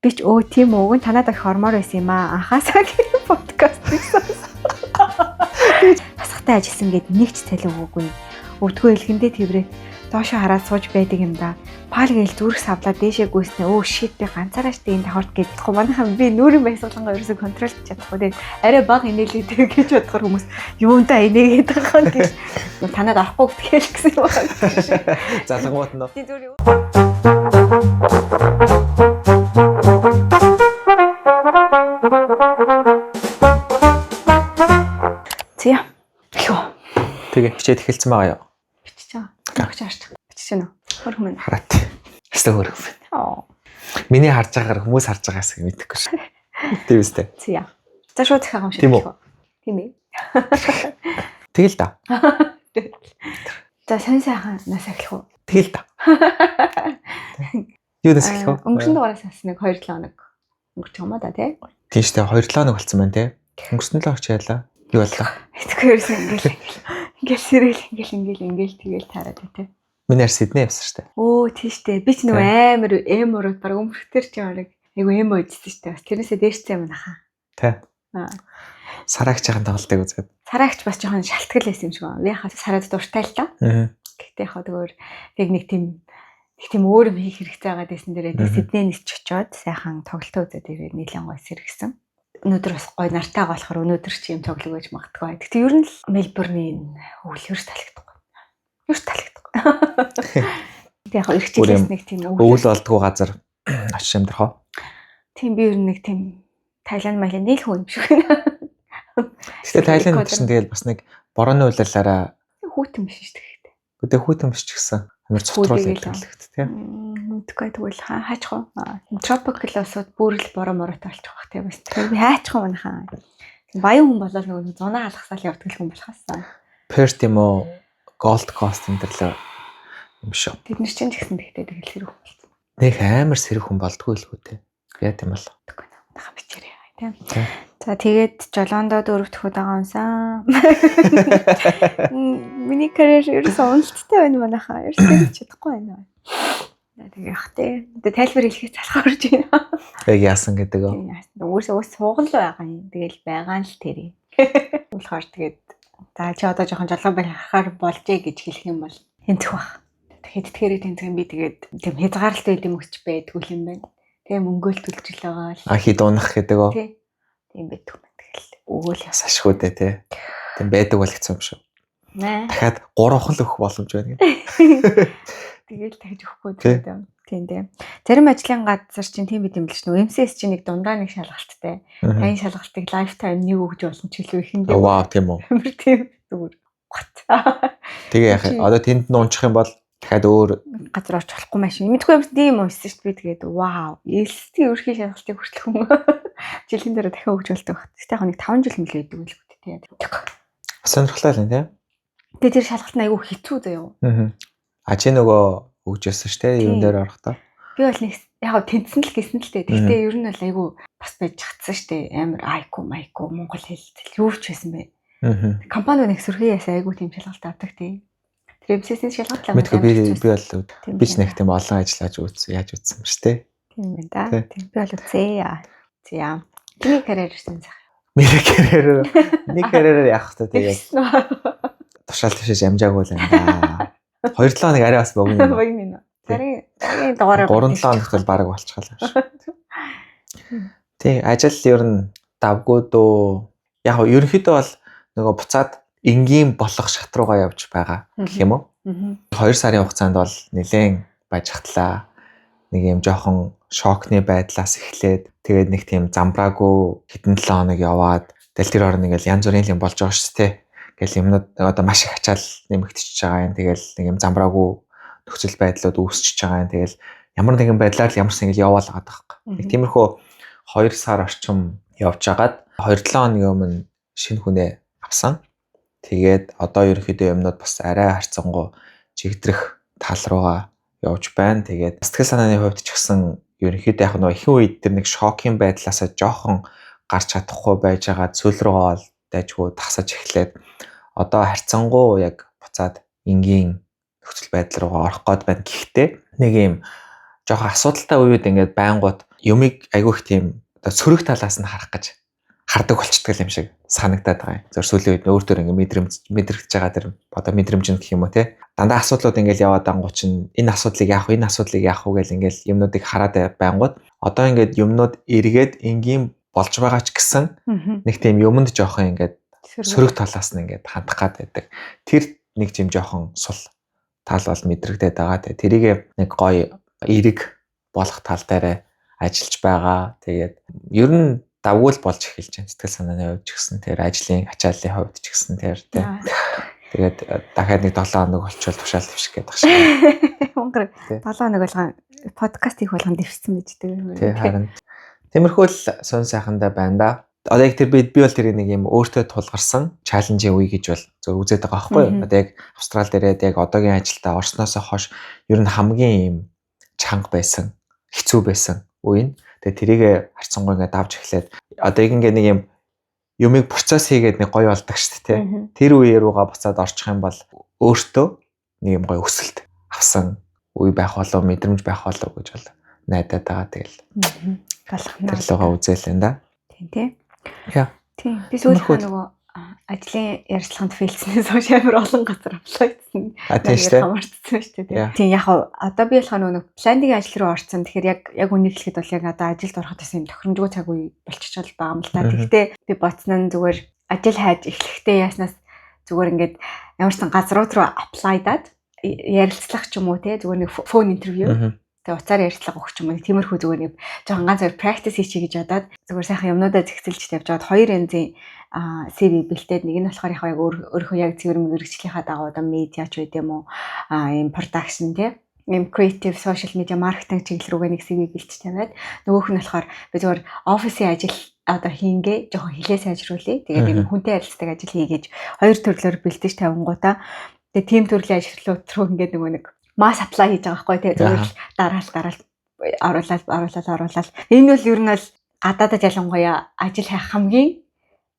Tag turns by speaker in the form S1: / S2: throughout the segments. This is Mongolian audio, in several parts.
S1: Би ч тийм үү танаад их хормоор байсан юм аа. Анхаасаа подкастыг хасахтай ажилласан гэд нэг ч цалин өгөөгүй. Өвдгөө элгэндээ тэрврээ доошоо хараад сууж байдаг юм да. Пал гээл зүрх савлаа дээшээ гүйснэ. Shit би ганцаараа штэ энэ давхарт гэдэгхгүй. Манайхан би нүрийн баясгалангаа ерөөсө контролж чадахгүй. Тэгээд арай бага инээлээд гэж бодохоор хүмүүс юундаа инээгээд байгаа юм гэж танаад авахгүй гэхэл гэсэн юм байна.
S2: Залангууд нь.
S1: Зя.
S2: Тэгээ хичээд эхэлсэн байгаа юу?
S1: Бичиж байгаа. Гагч харчих. Бичиж гэнэ үү? Хөрх минь.
S2: Хараат. Хэвээ хөрх минь. Миний харж байгаагаар хүмүүс харж байгаас мэдэхгүй шүү. Тийм үстэй.
S1: Зя. За шууд их хаамшиг. Тийм ээ.
S2: Тэгэл да.
S1: За сайн нас эхлэх үү?
S2: Тэгэл да. Юу нас эхлэх вэ?
S1: Өнгөрсөн дугаараас нэг 2-7 хоног өнгөрч юм да тий.
S2: Тийм шүү дээ 2-7 хоног болсон байна тий. Өнгөрсөн л очиж яалаа. Юу боллоо?
S1: Итгээрсэн ингээл сэрэл ингээл тэгэл таараад тий.
S2: Миний арс Сидней явсан шүү дээ.
S1: Тийм шүү дээ. Би ч нөгөө амар эмороо баг өмөрхтөр ч юм аа. Айгу эмо идсэн шүү дээ. Бас тэрнээсээ дээшсэн юм нахаа.
S2: Тий. Сараагч хаан тоглолтыг үзээд.
S1: Сараагч бас жоохон шалтгал байсан юм шиг байна. Би яхаа сараад дуртай л та. Гэхдээ яхаа тэгвэр нэг тийм өөр юм хийх хэрэгтэй байгаа дэсэн дээрээ Сидней нэрч очиод сайхан тоглолтоо үзээд ирээд нийлэн гой сэргсэн. Өнөөдөр бас гой нартайгаа болохоор өнөөдөр ч юм тоглог байж магадгүй. Гэхдээ ер нь л Мельбурний өвлөрс таалагдахгүй. Ерс таалагдахгүй. Тэг яхаа ирчихээс нэг тийм
S2: өвөл болдгоо газар очиж амьдрах уу?
S1: Тийм би ер нь нэг тийм Таиланд малын нийл хүн юм шиг байна.
S2: Гэхдээ Таиланд гэсэн тэгэл бас нэг борооны улиалаараа
S1: хүүтэн биш шүү дээ.
S2: Гэхдээ хүүтэн биш ч гэсэн амар цогцрол хэлэлт тийм.
S1: Мэдгүй тэгвэл хаачих уу? Tropical усууд бүрэл бороо мороотой болчих واخ тийм бас. Тэгэхээр би хаачих уу манайхаа. Баян хүн болол нөгөө зунаа алгасаал явдаг хүн болохоосаа.
S2: Perth юм уу? Gold Coast энэ төрлөө юм шүү.
S1: Бид нар чинь ч гэсэн тэгтээ тэгэл хэрэг болсон.
S2: Нэг амар сэрэг хүн болдгүй л хүү те. Яа тийм бол.
S1: Нахаа бичээрэй тийм. За тэгээд жолоондоо дөрөвдөхөд байгаа юмсан. Миний карьер ерөөсөө уналттай байна манайхаа. Ерөөсөө чадахгүй байна. Тэгээ яах те. Тэгээ тайлбар хэлхийц залхаа орж байна.
S2: Яг яасан гэдэг үү?
S1: Өөрөөсөө суугал байгаа юм. Тэгэл байгаа л тэрий. Болохоор тэгээд за чи одоо жоохон жолоо байхаар болжээ гэж хэлэх юм бол энтэх баг. Тэгэхээр тэнцэн би тэгээд тийм хязгаарлалт байд юм өгч байдгүй юм байна. Тэгээ мөнгөөл төлж л байгаа л.
S2: Хид унах гэдэг үү?
S1: Тийм байдаг юм. Тэгэл өгөөл
S2: ясашгүй дээ тий. Тийм байдаг бол хэцүү юм шүү. Дахиад 3 хон л өгөх боломж байна гэх.
S1: Тэгэл дахиж өгөхгүй гэдэг. Тийм. Зарим ажлын газар чинь тийм бид юм л шүү. MCS чинь нэг дундаа нэг шалгалттай. Таны шалгалтыг lifetime нэг өгж болно ч илүү ихэндээ.
S2: Вау тийм үү.
S1: Тийм зүгээр.
S2: Тэгээ яах вэ? Одоо тэнд нь унчих юм бол дахиад өөр
S1: газар орч болохгүй машин. Мэдгүй юм тийм уншсан шүү дээ. Би тэгээд вау. Элсийн өрхийн шалгалтыг хүртэл хүн жилийн дараа дахин өгж болдог баг. Тэгтээ яг нэг 5 жил мэл байдаг л үү тийм.
S2: Сонирхолтой л тийм.
S1: Тэгээд тэр шалгалт нь айгүй хэцүү заяа.
S2: Чи нөгөө өгж яасан шүү дээ. Юун дээр орохдоо.
S1: Би бол нэг яг тэнцсэн л гэсэн л дээ. Тэгтээ ер нь бол айгүй бас байж чадсан шүү дээ. Амар айку монгол хэл юу ч байсан бэ. Компани нэг сөрхий ясаа айгүй тийм шалгалт авдаг тийм. Тэр MCS-ийн шалгалт л
S2: мэдгүй би бол би ч нэг тийм олон ажиллаж үзсэн яаж үзсэн юм шүү дээ.
S1: Тийм байна да. Тийм би бол үзээ. За. Миний карьер ирсэн зах.
S2: Миний карьерээр явах хэрэгтэй тэгээд тушаал тушиж амжаагүй л юм да. 2-7 хоног арай бас богино юм.
S1: Богино. Дараагийн дугаараа
S2: 3-7 хоногт бол баг болчихлоо юм шиг. Тий, ажил ер нь давгүй дөө. Яг ерөнхийдөө бол нөгөө буцаад энгийн болох шат руугаа явж байгаа гэх юм уу? 2 сарын хугацаанд бол нэлээд баяжхтлаа. Нэг юм жоохон шокны байдлаас эхлээд тэгээд нэг тийм замбраагүй хэдэн 7 хоног яваад тэгэл тэр орн ингээл янз бүрийн юм болж байгаа шүү дээ. Ингээл юмнууд одоо маш их ачаал нэмэгдчихэж байгаа юм. Тэгэл нэг юм замбраагүй нөхцөл байдлууд үүсчихэж байгаа юм. Тэгэл ямар нэгэн байдлаар л ямарсан ингээл яваал байгаа байхгүй. Нэг тиймэрхүү 2 сар орчим явж агаад 2-7 хоногийн өмнө шинэ хүнээ авсан. Тэгээд одоо ерөнхийдөө юмнууд бас арай харцангуй чигдрэх тал руугаа явж байна. Тэгээд сэтгэл санааны хувьд ч гэсэн ерөнхийдөө яг нэг ихэнх үед тэр нэг шокийн байдлаасаа жоохон гарч чадахгүй байж байгаа зүйл рүүгээ бол дайжгүй тасаж эхлээд одоо харцангуй яг буцаад энгийн нөхцөл байдал руугаа орох гээд байна. Гэхдээ нэг юм жоохон асуудалтай үед ингээд байнгут юмыг айгүйх тийм одоо сөрөг талаас нь харах гэж хардаг болчихдаг юм шиг санагдаад байгаа юм. Зөв сүүлийн үед өөртөө ингээ мэдрэгдэж байгаа тэр одоо мэдрэмж нь гэх юм уу те. Дандаа асуудлууд ингээл яваад ангууд чинь энэ асуудлыг яах вэ гэл ингээл юмнуудыг хараад байнгут одоо ингээд юмнууд эргээд энгийн болж байгаа ч гэсэн нэг тийм юмд жоохон ингээд сөрөг талаас нь ингээд хандах гад байдаг. Тэр нэг тийм жоохон сул тал бол мэдрэгдээд байгаа. Тэгээ тэрийг нэг гоё эрэг болох тал дээр ажиллаж байгаа. Тэгээд ер нь давгүй болж эхэлж байна. Сэтгэл санааны хувьд ч гэсэн тэр ажлын ачааллын хувьд ч гэсэн тэр тий. Тэгээд дахиад нэг 7 хоног болчихвол тушаал дэвших гээд багш.
S1: Өнгөр 7 хоног болгон подкаст хийх болгон дэвшсэн байж дээ.
S2: Тий харин. Тиймэрхүү л сонь сайхандаа байна да. Одоо яг тэр би бол тэр нэг юм өөртөө тулгарсан чаленжийн үе гэж бол зөв үзээд байгаа байхгүй юу? Одоо яг Австрал дээрээ яг одоогийн ажилдаа орсноос хойш ер нь хамгийн юм чанга байсан, хэцүү байсан үе нь. Тэгээ тэрийг харцсангой ингээд давж эхлээд одоо ингээ нэг юм юмыг процесс хийгээд нэг гоё болдог шүү дээ. Тэр үеэр руугаа буцаад орчих юм бол өөртөө нэг юм гоё өсөлт авсан үе байх болов мэдрэмж байх болов гэж бол найдаад байгаа. Тэгэл
S1: болох
S2: нь. Тэр лугаа үзээлэн да.
S1: Тийм.
S2: Яа.
S1: Тийм. Би сүүлдээ нөгөө ажлын ярилцлаганд фейлснээс хойш амар олон газар аплай хийсэн.
S2: Тийм
S1: хамаарцсан шүү дээ. Тийм яг одоо би болохоор нөгөө пландинг ажил руу орсон. Тэгэхээр яг үнийг хэлэхэд бол яг одоо ажилд ороход гэсэн тохиромжгүй цаг үе болчихвол байгаа юм л та. Гэхдээ би бодсон нь зүгээр ажил хайж эхлэхдээ яаснаас зүгээр ингээд ямар ч газрууд руу аплайдаад ярилцлах ч юм уу те зүгээр нэг фон интервью. Тэгээ уцаар ярилцлага өгч юм уу тиймэрхүү зүгээр нэг жоохон ганц хоёр practice хийчихье гэж бодоод зүгээр сайхан юмнуудаа зэгцэлж тавьж аваад хоёр янзын CV бэлдээд нэг нь болохоор яг өөрийнхөө яг цэвэр мэргэжлийнхаа дагуу одоо медиа ч байд юм уу ийм production тий ийм creative social media marketing чиглэл рүүгээ нэг CV бэлдэж тавиад нөгөөх нь болохоор би зүгээр офисын ажил одоо хийнгээ жоохон хилээ сайжруулъя тэгээд ийм хүнтэй харилцдаг ажил хийгээж хоёр төрлөөр бэлдэж тавингуудаа тэгээд team төрлийн ажил руу ингээд нэг масс apply хийж байгаа байхгүй тий зүгээр л дараал оруулаад энэ бол ер нь бол гадаадад ялангуяа ажил хайх хамгийн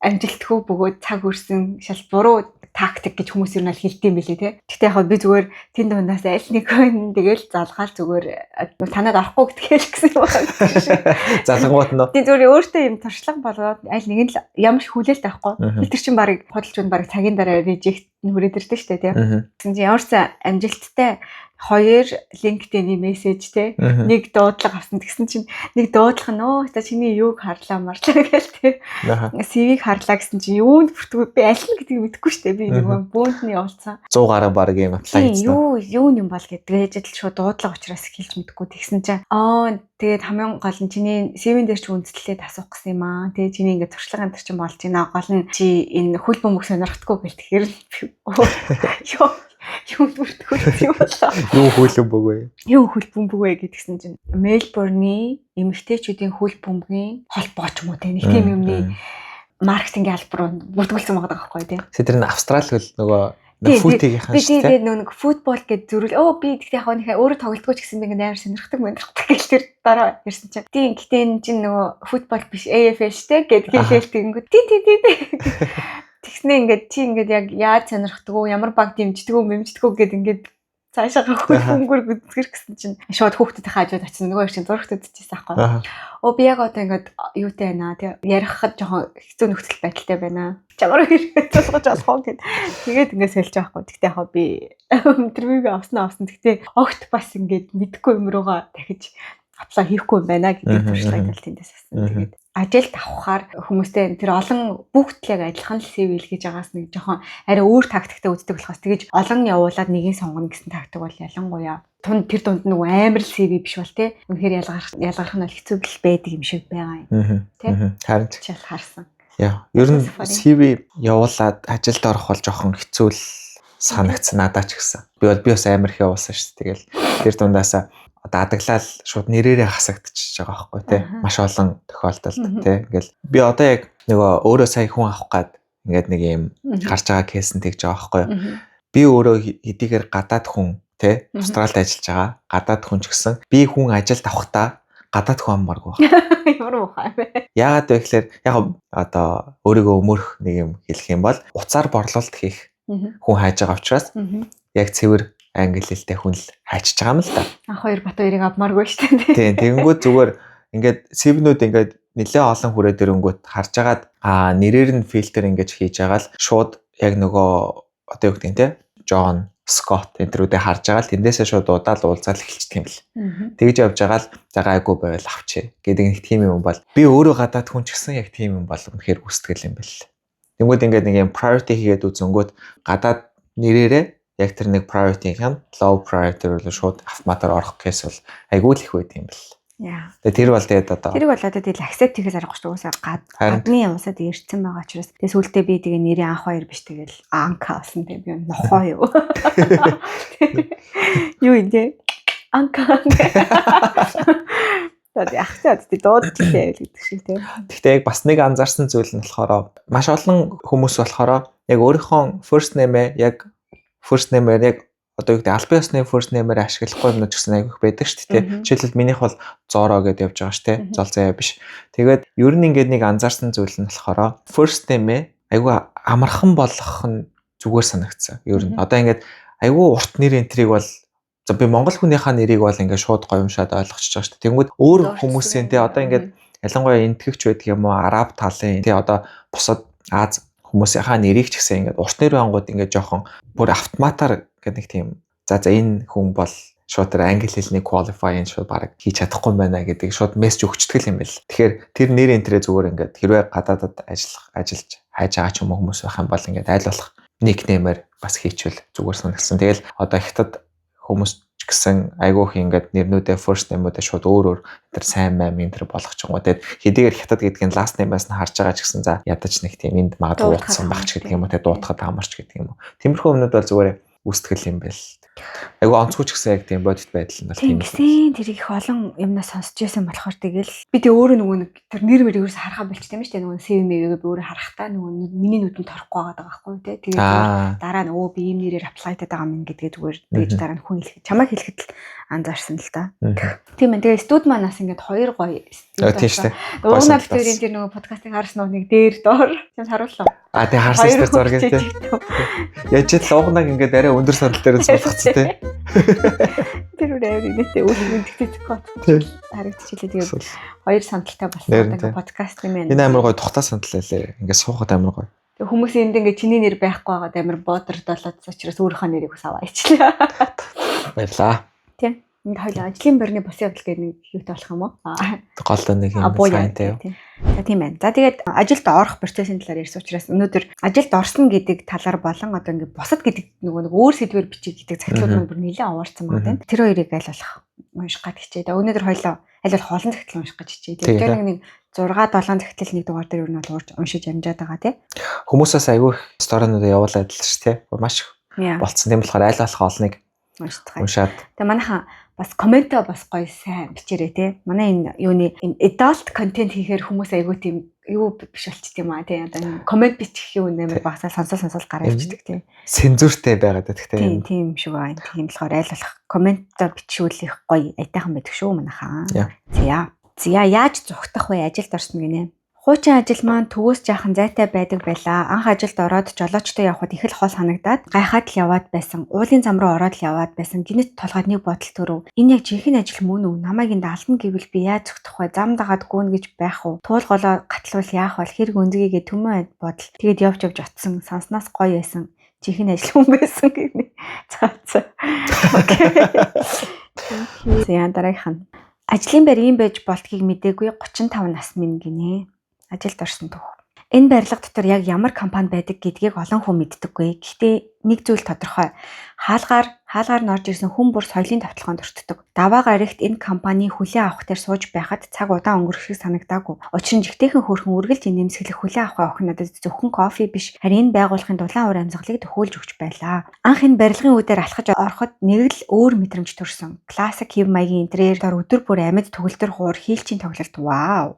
S1: амжилтгүй бөгөөд цаг хүрсэн шал буруу тактик гэж хүмүүс ер нь хэлдэм билээ тий. Гэхдээ яг би зүгээр тэнд дундаас аль нэг хүн тэгэл залгаал зүгээр танад орохгүй гэдгээл гэсэн юм байна.
S2: Залгангууд нь.
S1: Тийм зүгээр өөртөө юм туршлага болоод аль нэг нь л ямар их хүлээлт авахгүй. Тэр чинь баг хөдөлж нь баг цагийн дараа режект хүрээд ирдэ штэ тий. Тэгсэн чинь ямар ч амжилттай хоёр LinkedIn-ийн мессеж те нэг дуудлага авсан тэгсэн чинь нэг дуудлага нөө та чиний юуг харлаа марлаа гээл те CV-г харлаа гэсэн чинь юунд бүртгүү би аль нь гэдгийг мэдэхгүй штэ би нэг бүүндний явуулсан
S2: 100 гаруй баг юм apply хийсэн
S1: юу юм бол гэдэг ээжэл шууд дуудлага учраас хэлж мэдэхгүй тэгсэн чинь тэгээд хамгийн гол нь чиний CV-н дээр ч үндэслэлээд асуух гэсэн юм аа тэгээ чиний ингээд туршлага энэ чинь болж байна гол нь чи энэ хөл бөмбөг сонирхдаггүй гэл тэгэхээр юу бүртгүүлсэн юм болоо.
S2: Юу хөлбөмбөг вэ?
S1: Юу хөлбөмбөг вэ гэдгсэн чинь Мельбурний эмэгтэйчүүдийн хөлбөмбөгийн холбоо ч юм уу те нэг тийм юмны маркетингийн албар руу бүртгүүлсэн байгаа байхгүй тийм.
S2: Тэр нь Австрал хөл нөгөө футигийнхан
S1: шүү дээ. Би нэг футбол гэдэг зүрэл би тэгтээ яг нөхөө өөрөө тоглодгоо ч гэсэн би ингээд амар сонирхдаг гэл тэр дараа ярьсан чинь. Тийм гэтээ энэ чинь нөгөө футбол биш AFL штэ гэд хэлээл тэгэнгүүт тий. Тэгснэ ингээд чи ингээд яг яаж сонирхдаг уу ямар баг дэмждэг үү гэд ингээд цаашаа хөнгөр гүцгэр гэсэн чинь шууд хүүхдэд хаажууд очсон нөгөө чинь зургт үзчихсэн аахгүй. Би яг одоо ингээд юутай байна тий ярихад жоохон хэцүү нөхцөл байдалтай байна. Чамаар хэрэг тулгаж болохоо гэд. Тэгээд ингээд сэлж байхгүй. Тэгтээ яг би интервьюг авсан. Тэгтээ огт бас ингээд мэдхгүй юм руугаа дахиж аплай хийхгүй юм байна гэдэг туршлагыг тэндээс авсан. Тэгээд ажилд авахаар хүмүүстэй тэр олон бүгдлэг адилхан л CV л гэж байгаас нэг жоохон арай өөр тактиктэй үздэг болохоос тэгэж олон явуулаад нэгийг сонгоно гэсэн тактик бол ялангуяа тэр дунд нөгөө амар л CV биш бол тий. Үнэхээр ялгарх нь хэцүү л байдаг юм шиг байгаа юм. Тий.
S2: Харин
S1: ч харсан.
S2: Яа, ер нь CV явуулаад ажилд орох бол жоохон хэцүү л санагдсан надад ч гэсэн. Би бас амар их явуулсан шүү дээ. Тэгэл тэр дундаасаа одоо адаглал шууд нэрээрээ хасагдчихж байгаа байхгүй тий. Маш олон тохиолдолд тий. Ингээл би одоо яг нөгөө өөрөө сая хүн авах гад ингээд нэг юм гарч байгаа кейс нь тэгж байгаа байхгүй. Би өөрөө хэдийгээр гадаад хүн тий. Австралид ажиллаж байгаа гадаад хүн ч гэсэн би хүн ажилд авахдаа гадаад хүн аммааргүй байна.
S1: Ямар муухай бэ?
S2: Яагаад вэ гэхээр яг одоо өөрийгөө өмөрөх нэг юм хэлэх юм бол уцаар борлуулалт хийх хүн хайж байгаа учраас яг цэвэр англи хэлтэй хүн л хайчиж байгаа юм л да.
S1: Хоёр бат хоёрыг авмааргүй шүү дээ.
S2: Тийм, тэгэнгүүт зүгээр ингээд CV-нүүд ингээд нэлээд олон хүрээ дөрөнгөт харж агаад нэрээр нь фильтр ингэж хийж байгаа л шууд яг нөгөө одоо юу гэдэг нь те Джон Скотт энтрүүдээ харж байгаа л тэндээсээ шууд удаал уулзаал эхэлчихдэг юм бэл. Тэгж явж байгаа л загаагүй байвал авчээ гэдэг нэг тийм юм бол би өөрөө гадаад хүн ч гэсэн яг тийм юм бол үнэхээр үстгэл юм бэл. Тэнгүүд ингээд нэг юм priority хийгээд үзэнгүүт гадаад нэрээрээ яг тэр нэг priority-ийн low priority руу шууд автоматар орох кейс бол айгүй л их байт юм бэл. Тэгээ тэр бол тэгээд одоо
S1: тэрийг бол одоо тэгэл accept хийх аргагүй шүү дээ. Гадны юмсаа ирсэн байгаа учраас тэгээ сүултээ би тэгээ нэрийн анх хоёр биш тэгэл анка болсон тэгээ би нохоо юу. Юу энэ анка. Тэгээд ахтаад тий дуудчихлаа гэдэг шиг тийм.
S2: Гэхдээ яг бас нэг анзаарсан зүйл нь болохоор маш олон хүмүүс болохоор яг өөрийнхөө first name-ээ яг first name-ээр яг одоо юу гэдэг албан ёсны first name-ээр ашиглахгүй юм ч гэсэн айгүйх байдаг шүү дээ. Жишээлбэл минийх бол Зоро гэдээ явж байгаа шүү дээ. Зол заяа биш. Тэгээд ер нь ингээд нэг анзаарсан зүйл нь болохоор first name айгүй амархан болгох нь зүгээр санагдсан. Ер нь одоо ингээд айгүй урт нэр энтрийг бол за би монгол хүнийхээ нэрийг бол ингээд шууд гоёмшаад ойлгочихж байгаа шүү дээ. Тэнгүүд өөр хүмүүсийн те одоо ингээд ялангуяа энтгэгч байдаг юм уу араб талын те одоо бусад Аз хүмүүсийнхаа нэрийг ч гэсэн ингээд урт нэр ангууд ингээд жоохон бүр автоматар гэдэг нэг тийм за энэ хүн бол шууд тэр англи хэлний qualify-ын шууд баг хийж чадахгүй юм байна гэдэг шууд мессеж өгчдөг юм байл. Тэгэхээр тэр нэр энтрээ зүгээр ингээд хэрвээ гадаадад ажиллаж хайж байгаа ч юм уу хүмүүс байх юм бол ингээд айл болох никнеймээр бас хийчихвэл зүгээр санагдсан. Тэгэл одоо хятад хүмүүс ч гэсэн айгүйх ингээд нэрнүүдээ first name-үүдээ шууд өөр тэр сайн мам энэ болгох ч юм уу. Тэгээд хэдийгээр хятад гэдэг нь last name-аас нь харж байгаа ч гэсэн за ядаж нэг тийм энд магадгүй утсан баг ч гэдэг юм уу. Тэгээд дуутахад амарч гэдэг юм уу. Тиймэрхүү юмнууд бол зүгээр үстгэл юм байл. Айгу онцгой ч гэсэн яг тийм бодит байдал нь бол
S1: тийм гэсэн тэр их олон юмнаас сонсч байсан болохоор тэгэл би тэг өөрөө нөгөө нэг тэр нэр мэр ерөөс харахаа болчтой юм шүү дээ нөгөө CV-гээ би өөрөө харахтаа нөгөө миний нүдэнд торохгүй байгаа байхгүй тий тэгээд дараа нь би ийм нэрээр apply хийдэг байгаа юм гэдгээ зүгээр бийж дараа нь хүн хэлэхэд чамайг хэлэхэд л анзаарсан л та. Тийм ээ тэгээ студ манаас ингээд хоёр гоё
S2: тийм шүү дээ.
S1: Уунаад тэрийн тэр нөгөө подкастыг харсан нэг дээр доор тийм харууллаа.
S2: Тэг харсан шүү дээ зураг тий. Яаж ч л уунаг ингээд арай өндөр сандал дээр суулгацсан тий. Тэр үрээр инээтэй өөрийн тэгтээ код харагдчихлээ тэгээд хоёр сандалтай болсон одоо подкаст юм байна. Энэ амар гоё тухтаа сандал байлээ. Ингээд суухад амар гоё.
S1: Тэг хүмүүс энд ингээд чиний нэр байхгүй байгаад амар боодордолоод учраас өөрийнхөө нэрийг ус аваа ичлээ.
S2: Баярлаа.
S1: Тийм. Энд хоёул ажлын борны бус явдал гэдэг нэг юутай болох юм уу?
S2: Голтой нэг юм сайнтай юу.
S1: За тийм байна. За тэгээд ажилд орох процессын талаар ярьсан учраас өнөөдөр ажилд орсон гэдэг талаар болон одоо ингээд бусад гэдэг нөгөө нэг өөр сэдвээр бичих гэдэг цагтлууд нь бүр нэлээд аваарсан байгаа тийм. Тэр хоёрыг аль болох унших гад хичээ. Өнөөдөр хоёлоо аль болох олон цагтл унших гэж хичээ. Тэгэхээр нэг 6-7 цагтл нэг дугаар дээр юу нь бол уншиж амжаад байгаа тийм.
S2: Хүмүүсээс айгүй сторонуудаа явуулаад л ш тийм. Маш болцсон. Тийм болохоор аль болох олныг уншаад.
S1: Тэгээ манайхан бас комментоо бас гоё сайн бичээрэй те. Манай энэ юуны adult content хийхээр хүмүүс айгүй тийм юу биш болчих тийм аа тий. Одоо коммент бичих юм нэмэр багсаа сонсол гараа ивчдэг тийм.
S2: Цензуртэй байгаад байдаг
S1: тийм шүү аа. Тийм болохоор аль болох комментоо бичүүлэх гоё айтайхан байдаг шүү манайхаа. За яаж зүхтах вэ ажилд орсон гинэ? Хуучин ажил маань төвөөс жаахан зайтай байдаг байлаа. Анх ажилд ороод жолоочтой явхад их л хол санагдаад гайхаад л яваад байсан. Уулын зам руу ороод л яваад байсан. Гинэт толгойд нэг бодол төрөв. Энэ яг жинхэнэ ажил мөн үү? Намайг энд алдна гэвэл би яаж зүгтах вэ? Зам дагаад гүн гэж байх уу? Туул голоо гатлуул яах вэ? Хэрэг өнзгийгээ төмөн бодол. Тэгээд явж утсан. Санснаас гоё байсан. Жинхэнэ ажил хүн байсан гэнэ. За. Окей. Яа дараагийн. Ажлын байр ийм байж болтгийг мэдээгүй 35 нас минь гинэ. Ажилд орсон төв. Энэ барилга дотор яг ямар компани байдаг гэдгийг олон хүн мэддэггүй. Гэхдээ нэг зүйл тодорхой. Хаалгаар норж ирсэн хүн бүр соёлын тавталгаанд өртдөг. Даваа гарагт энэ компани хүлээн авах дээр сууж байхад цаг удаан өнгөрөх шиг санагдаагүй. Учир нь жигтэйхэн хөөрхөн үргэлж нэмсгэлэх хүлээн авах охин надад зөвхөн кофе биш, харин энэ байгууллагын дулаан уур амьсгалыг төхөөлж өгч байлаа. Анх энэ барилгын үүдээр алхаж ороход нэг л өөр мэдрэмж төрсөн. Классик хэв маягийн интерьерээр өдөр бүр амьд төгөлдөр хуур хийлчийн тоглолт. Вау.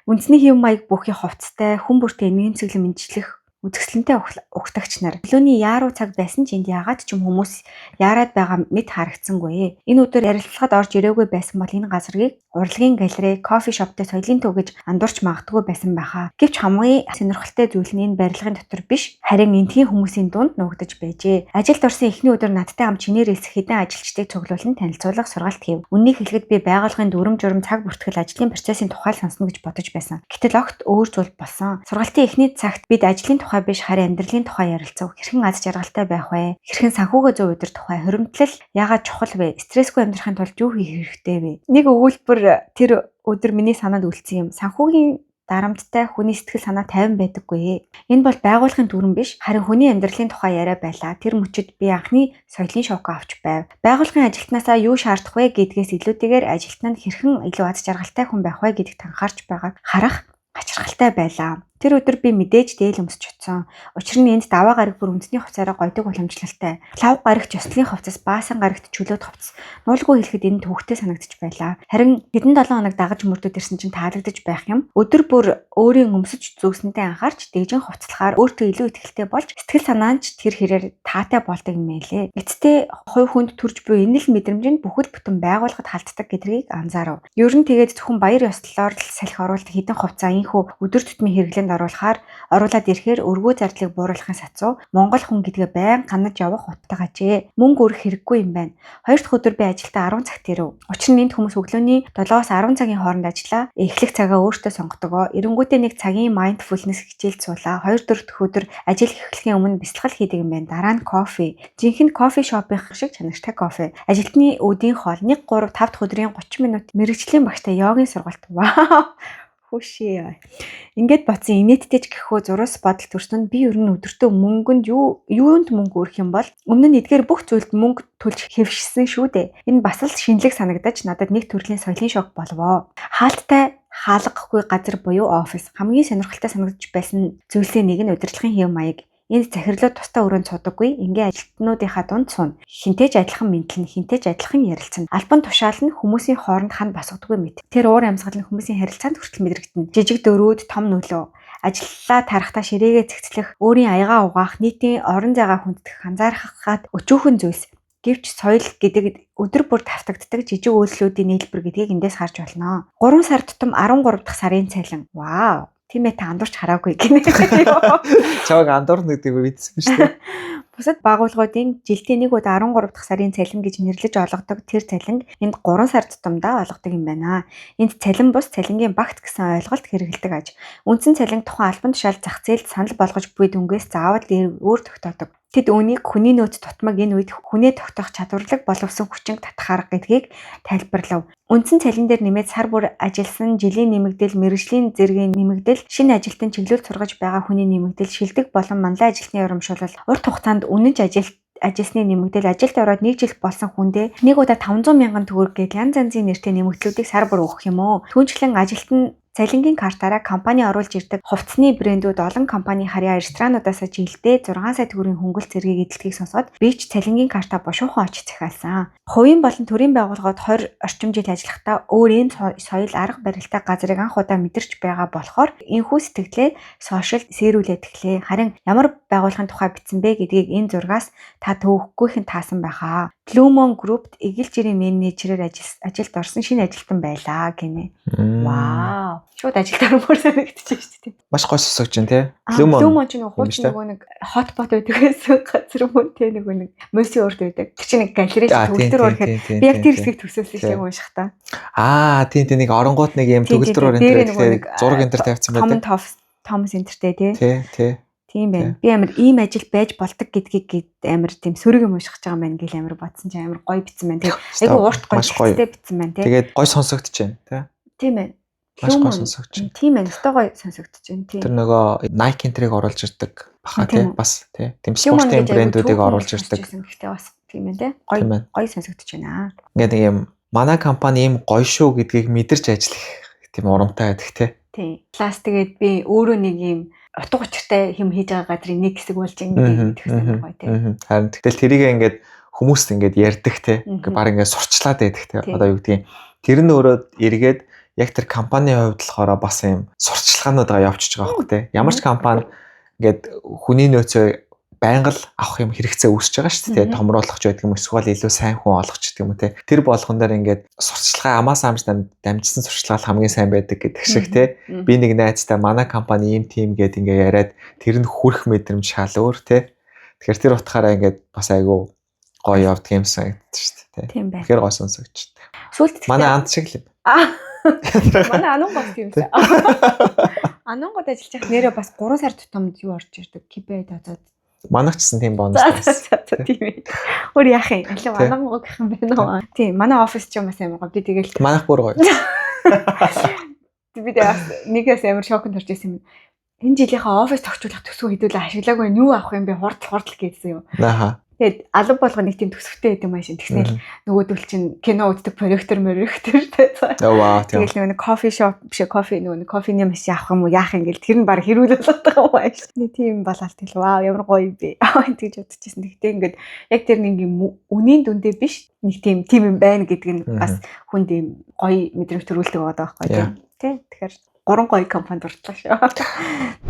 S1: Үндэсний хэв маяг бүхий хувцастай, хүн бүртээ нэмсэглэн мэдчлэх үзэсгэлэнтэй угтагч нар өглөөний яаруу цаг байсан ч энд яагаад ч юм хүмүүс яарад байгаа мэд харагдсангүй. Энэ өдөр ярилцлагад орж ирээгүй байсан бол энэ газрыг урлагийн галерей, кофе шоптой соёлын төв гэж андуурч магадгүй байсан байхаа. Гэвч хамгийн сонирхолтой зүйл нь энэ барилгын дотор биш, харин энтхийн хүмүүсийн дунд нуугдаж байжээ. Ажилд орсон эхний өдөр надтай хамт чинээр хэлсэх хэдэн ажилчдыг цуглуулан танилцуулах сургалт хийв. Үннийг хэлэхэд би байгууллагын дүрм журм цаг бүртгэл ажлын процессын тухай сонсно гэж бодож байсан. Гэтэл огт өөр зүйл болсон. Сургалтын эхний цагт бид ажлын тухай биш харин амьдралын тухай ярилцав. Хэрхэн аз жаргалтай байх вэ? Хэрхэн санхүүгээ зөв удирдах вэ? Хуримтлал яагаад чухал вэ? Стрессгүй амьдрахын тулд юу хийх хэрэгтэй вэ? Нэг өгүүлбэр тэр өдөр миний санаанд үлдсэн юм. Санхүүгийн дарамттай хүний сэтгэл санаа тайван байдаггүй. Энэ бол байгууллагын дүрм биш, харин хүний амьдралын тухай яриа байлаа. Тэр мөчид би анхны соёлын шок авч байв. Байгууллагын ажилтнаасаа юу шаардах вэ гэдгээс илүүтэйгээр ажилтнанд хэрхэн илүү аз жаргалтай хүн байх вэ гэдэгт анхаарч байгааг харах ачирхалтай байлаа. Тэр өдөр би мэдээж дээл өмсч очсон. Учир нь энд даваа гараг бүр үндэсний хувцаараа гойдог уламжлалтай. Лав гарагт ёслолын хувцас, баасан гарагт чөлөөт хувцас. Нуулгүй хэлэхэд энэ төвхтэй санагдчих байлаа. Харин хэдэн 7 хоног дагаж мөрдөд ирсэн чинь таалагдаж байх юм. Өдөр бүр өөрийн өмсөж зүүснэдээ анхаарч дэгжин хувцлахаар өөртөө илүү ихтэй болж сэтгэл санаа нь ч тэр хэрээр таатай болдог юм байлээ. Эцэстээ хувь хүнд төрж буй энэ л мэдрэмж нь бүхэл бүтэн байгууллагад халтдаг гэдгийг анзаарав. Ер нь тэгээд зөвхөн баяр ёслолоор л салхи оруулалт хэдэн хувцаа инхүү өдөр тутмын хэрэглэн оруулаад ирэхээр өргөө зардлыг бууруулахын сацуу Монгол хүн гэдгээ байн ганаж явах утгаагажээ. Мөнгө өрөх хэрэггүй юм байна. Хоёр дахь өдөр би ажилдаа 10 цагт ирэв. Учир нь энд хүмүүс өглөөний 7-аас 10 цагийн хооронд ажиллаа. Эхлэх цагаа өөртөө сонгодог. Эренгүүтээ нэг цагийн mindfulness хичээлд суулаа. Хоёр дэх өдөр ажил эхлэхийн өмнө бясалгал хийдэг юм байна. Дараа нь кофе. Жинхэнэ кофе шопын шиг чанартай кофе. Ажилтны өдийн хоол 1-3-5 дахь өдрийн 30 минут мэргэжлийн багштай йогийн сургалт. Вау. Хүшээ. Ингээд боцсон инээдтэй ч гэхөө зураас бодол төрсөн би ер нь өдөртөө мөнгөнд юунд мөнгө өрөх юм бол өмнө нь эдгээр бүх зүйлд мөнгө төлж хэвшсэн шүү дээ. Энэ бас л шинэлэг санагдаж надад нэг төрлийн соёлын шок болвоо. Хаалттай хаалгахгүй газар буюу офис хамгийн сонирхолтой санагдаж байсан зүйлсийн нэг нь удирдлагын хэв маяг. Энд захирлууд тусдаа өрөөнд цудаггүй. Ингээ ажилтнуудынхаа дунд суун. Хинтээж адилхан мэдлэн, хинтээж адилхан ярилцсан. Албан тушаал нь хүмүүсийн хооронд ханд босгодгүй мэд. Тэр уур амьсгал нь хүмүүсийн харилцаанд хүртэл мэдрэгдэнэ. Жижиг дөрүүд, том нөлөө. Ажиллаа тарахтаа ширээгээ цэгцлэх, өөрийн аягаа угаах, нийтийн орон зайгаа хүндэх, анзаархад өчүүхэн зүйлс. Гэвч соёл гэдэг өдөр бүр давтагддаг жижиг үйлслүүдийн нийлбэр гэдгийг эндээс харж болно. 3 сар тутам 13 дахь сарын цалин. Вау. Тийм ээ та андуурч хараагүй гинэ.
S2: Чаваг андуурна гэдэг үгийдсэн шүү дээ.
S1: Бусад байгууллагуудын жилдээ нэг удаа 13 дахь сарын цалин гэж нэрлэж олгодог тэр цалин энд 3 сар тутамдаа олгодог юм байна. Энд цалин бус цалингийн багт гэсэн ойлголт хэрэгэлдэг аж. Үндсэн цалин тухайн албан тушаал зах зээлд санал болгож буй дүнгээс заавал өөр тогтоодог. Тэд үүнийг хүний нөөц тутмаг энэ үед хүнээ тогтоох чадварлаг боловсон хүчин татах арга гэдгийг тайлбарлав. Үндсэн цалин дээр нэмээд сар бүр ажилласан жилийн нэмэгдэл, мэргэжлийн зэргийн нэмэгдэл, шинэ ажилтан чиглэл сургаж байгаа хүний нэмэгдэл, шилдэг болон манлай ажилтны урамшуулал, урт хугацаанд үнэнч ажилсны нэмэгдэл, ажилд ороод 1 жил болсон хүндээ нэг удаа 500 мянган төгрөг гээд янз янзын нэртэй нэмэгдлүүдийг сар бүр өгөх юм уу? Түүнчлэн ажилтан цалингийн картаараа компани оруулж ирдэг хувцсны брэндүүд олон компани харьяа ресторануудаас жилдээ 6 сая төгрөгийн хөнгөлт зэргийг эдэлхийг сонсоод би ч цалингийн картаа бошуухан очиж захиалсан. Хувийн болон төрийн байгууллагууд 20 орчим жил ажиллахдаа өөр энэ соёл арга барилтай газрыг анх удаа мэдэрч байгаа болохоор энэхүү сэтгэлээ сошиал сэрүүлээд эхлэе. Харин ямар байгууллагын тухай бичсэн бэ гэдгийг энэ зургаас та төвөггүйхэн таасан байхаа. Blue Group-д эгэл жирийн менежерээр ажилд орсон шинэ ажилтан байлаа гинэ. Вау. Шууд ажилд ормоор санагдчихэж шүү дээ.
S2: Маш гой сосогч юм тий.
S1: Blue ч нэг хуучин нөгөө нэг хотбот байдаг гэсэн газар мөн тий нөгөө нэг мөсийн урд байдаг. Тэр чинь нэг галерей төгөлдөр уурхаар би яг тэр хэсгийг төсөөлсөн шиг уншихтаа.
S2: Тийм нэг оронгууд нэг юм төгөлдөр уурхаар зураг энэ төр тавьсан байдаг.
S1: Томс энтертэй тий.
S2: Тий.
S1: Тийм байна. Би амар ийм ажил байж болдог гэдгийг амар тийм сөрөг юм уушгаж байгаа юм байна гэл амар бодсон чинь амар гоё битсэн байна. Тэгээ айгу урт гоё битсэн байна тий.
S2: Тэгээд гоё сонсогдож байна тий.
S1: Тийм байна.
S2: Маш гоё сонсогдож байна.
S1: Тийм байна. Өстой гоё сонсогдож байна тий.
S2: Тэр нөгөө Nike энтрийг оруулж ирдэг баха тий. Бас тий. Тийм спортын брэндүүдийг оруулж ирдэг.
S1: Гэхдээ бас тийм байна тий. Гоё сонсогдож байна.
S2: Ингээд нэг юм манай компани ийм гоё шүү гэдгийг мэдэрч ажиллах тийм урамтай байдаг тий.
S1: Тий. Класс тэгээд би өөрөө нэг юм утга учиртай хэм хийж байгаа газрын нэг хэсэг болж ингээд тэгсэн гоё тий.
S2: Харин тэгэл тэрийг ингээд хүмүүст ингээд ярьдаг тий. Ингээд баг ингээд сурчлаад байдаг тий. Одоо юу гэдгийг тэр нь өөрөө эргээд яг тэр компанийн хувьд болохоор бас юм сурчлагаанууд явуулчихж байгаа байхгүй тий. Ямар ч компани ингээд хүний нөөцөө байнга л авах юм хэрэгцээ үүсэж байгаа шүү дээ. Томруулах ч байдаг юм эсвэл илүү сайн хүн олох ч гэдэг юм уу те. Тэр болгон дээр ингээд сурталчилгаа амаас амж дамжсан сурталчилгаа хамгийн сайн байдаг гэдэг шиг те. Би нэг найзтай манай компани ийм тим гээд ингээд яриад тэр нь хүрх мэдрэмж шал өөр те. Тэгэхээр тэр утгаараа ингээд бас айгүй гоё явдаг юм санагдчих шүү дээ те. Тэгэхээр гоё сонсогч.
S1: Сүүлд
S2: манай ант шиг л юм.
S1: Манай анунгууд юм шиг. Анунгууд ажиллаж байхад нэрээ бас 3 сар тутамд юу орж ирдэг? Кибед одоо
S2: манайч гэсэн тийм бонус байсан.
S1: Тийм ээ. Өөр яах юм? Алив анангуу гэх юм байна уу? Тийм, манай офис ч юм бас амар гоё. Би тэгэл
S2: манайх бүр гоё.
S1: Би тэгээд нэгээс амар шокнд орж ирсэн юм. Энэ жилийнхаа офис тогтчлох төсвөө хэдүүлээ ашиглаагүй юу авах юм бэ? Хурдл гэсэн юм.
S2: Ааха.
S1: Тэгээд алба болго нэг тийм төсөвтэй байдаг машин. Тэгснээр нөгөөдөл чинь кино үздэг проектор тэгээд нэг кофе шоп биш кофе нэг кофений машин авах юм уу яах юм гээл тэр нь баг хэрүүл болоод байгаа юм байна шүү. Нэг тийм болоод тэл вау ямар гоё бэ. Тэгж бодчихсон. Тэгтээ ингээд яг тэр нэг юм үнийн дүндээ биш нэг тийм юм байна гэдэг нь бас хүнд ийм гоё мэдрэмж төрүүлдэг байгаа байхгүй тийм. Тэгэхээр 3 гоё компанид дурдлаа шүү.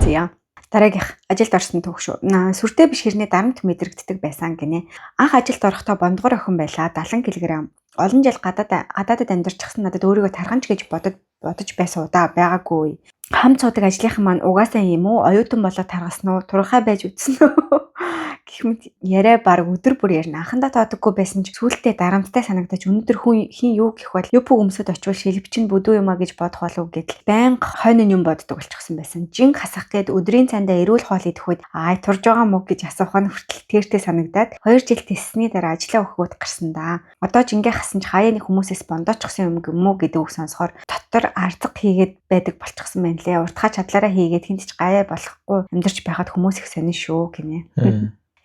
S1: Тийм. Дараагийнх ажилд орсон түүх шүү. Сүртэй биш хэрний дарамт мэдрэгддэг байсан гинэ. Анх ажилд орохдоо бондгор охин байлаа 70 кг. Олон жил гадаадад амьдарчихсан надад өөрийгөө тарханч гэж бодож байсан удаа байгаагүй. Хамт суудаг ажлынхан маань угаасаа юм уу? Оюутан болоод таргасан уу? Турхай байж үтсэн үү? Гэх мэт яриа баг өдөр бүр ярина. Анхандаа тоодоггүй байсан ч сүүлдээ дарамттай санагдаж өнөөдөр хүн хин юу гэх бол юу өмсөд очивол шилбчин бүдүү юмаа гэж бодох болов гэдэл байнга хойно юм боддог болчихсон байсан. Жинг хасах гээд өдрийн цандаа эрүүл хоол идэх үед турж байгаа мөг гэж асуух нь хүртэл тэртээ санагдаад 2 жил тэссний дараа ажлаа өгөхөд гарсан да. Одоо жингээ хасан ч хаяаны хүмүүсээс бондоочсон юм уу гэдэг үг сонсохоор дотор арзаг хийгээд байдаг болчихсон байна лээ. Уртгаа чадлаараа хийгээд хинт ч гаяа болохгүй амьдарч байхад хүмүүс их сонин шүү гинэ.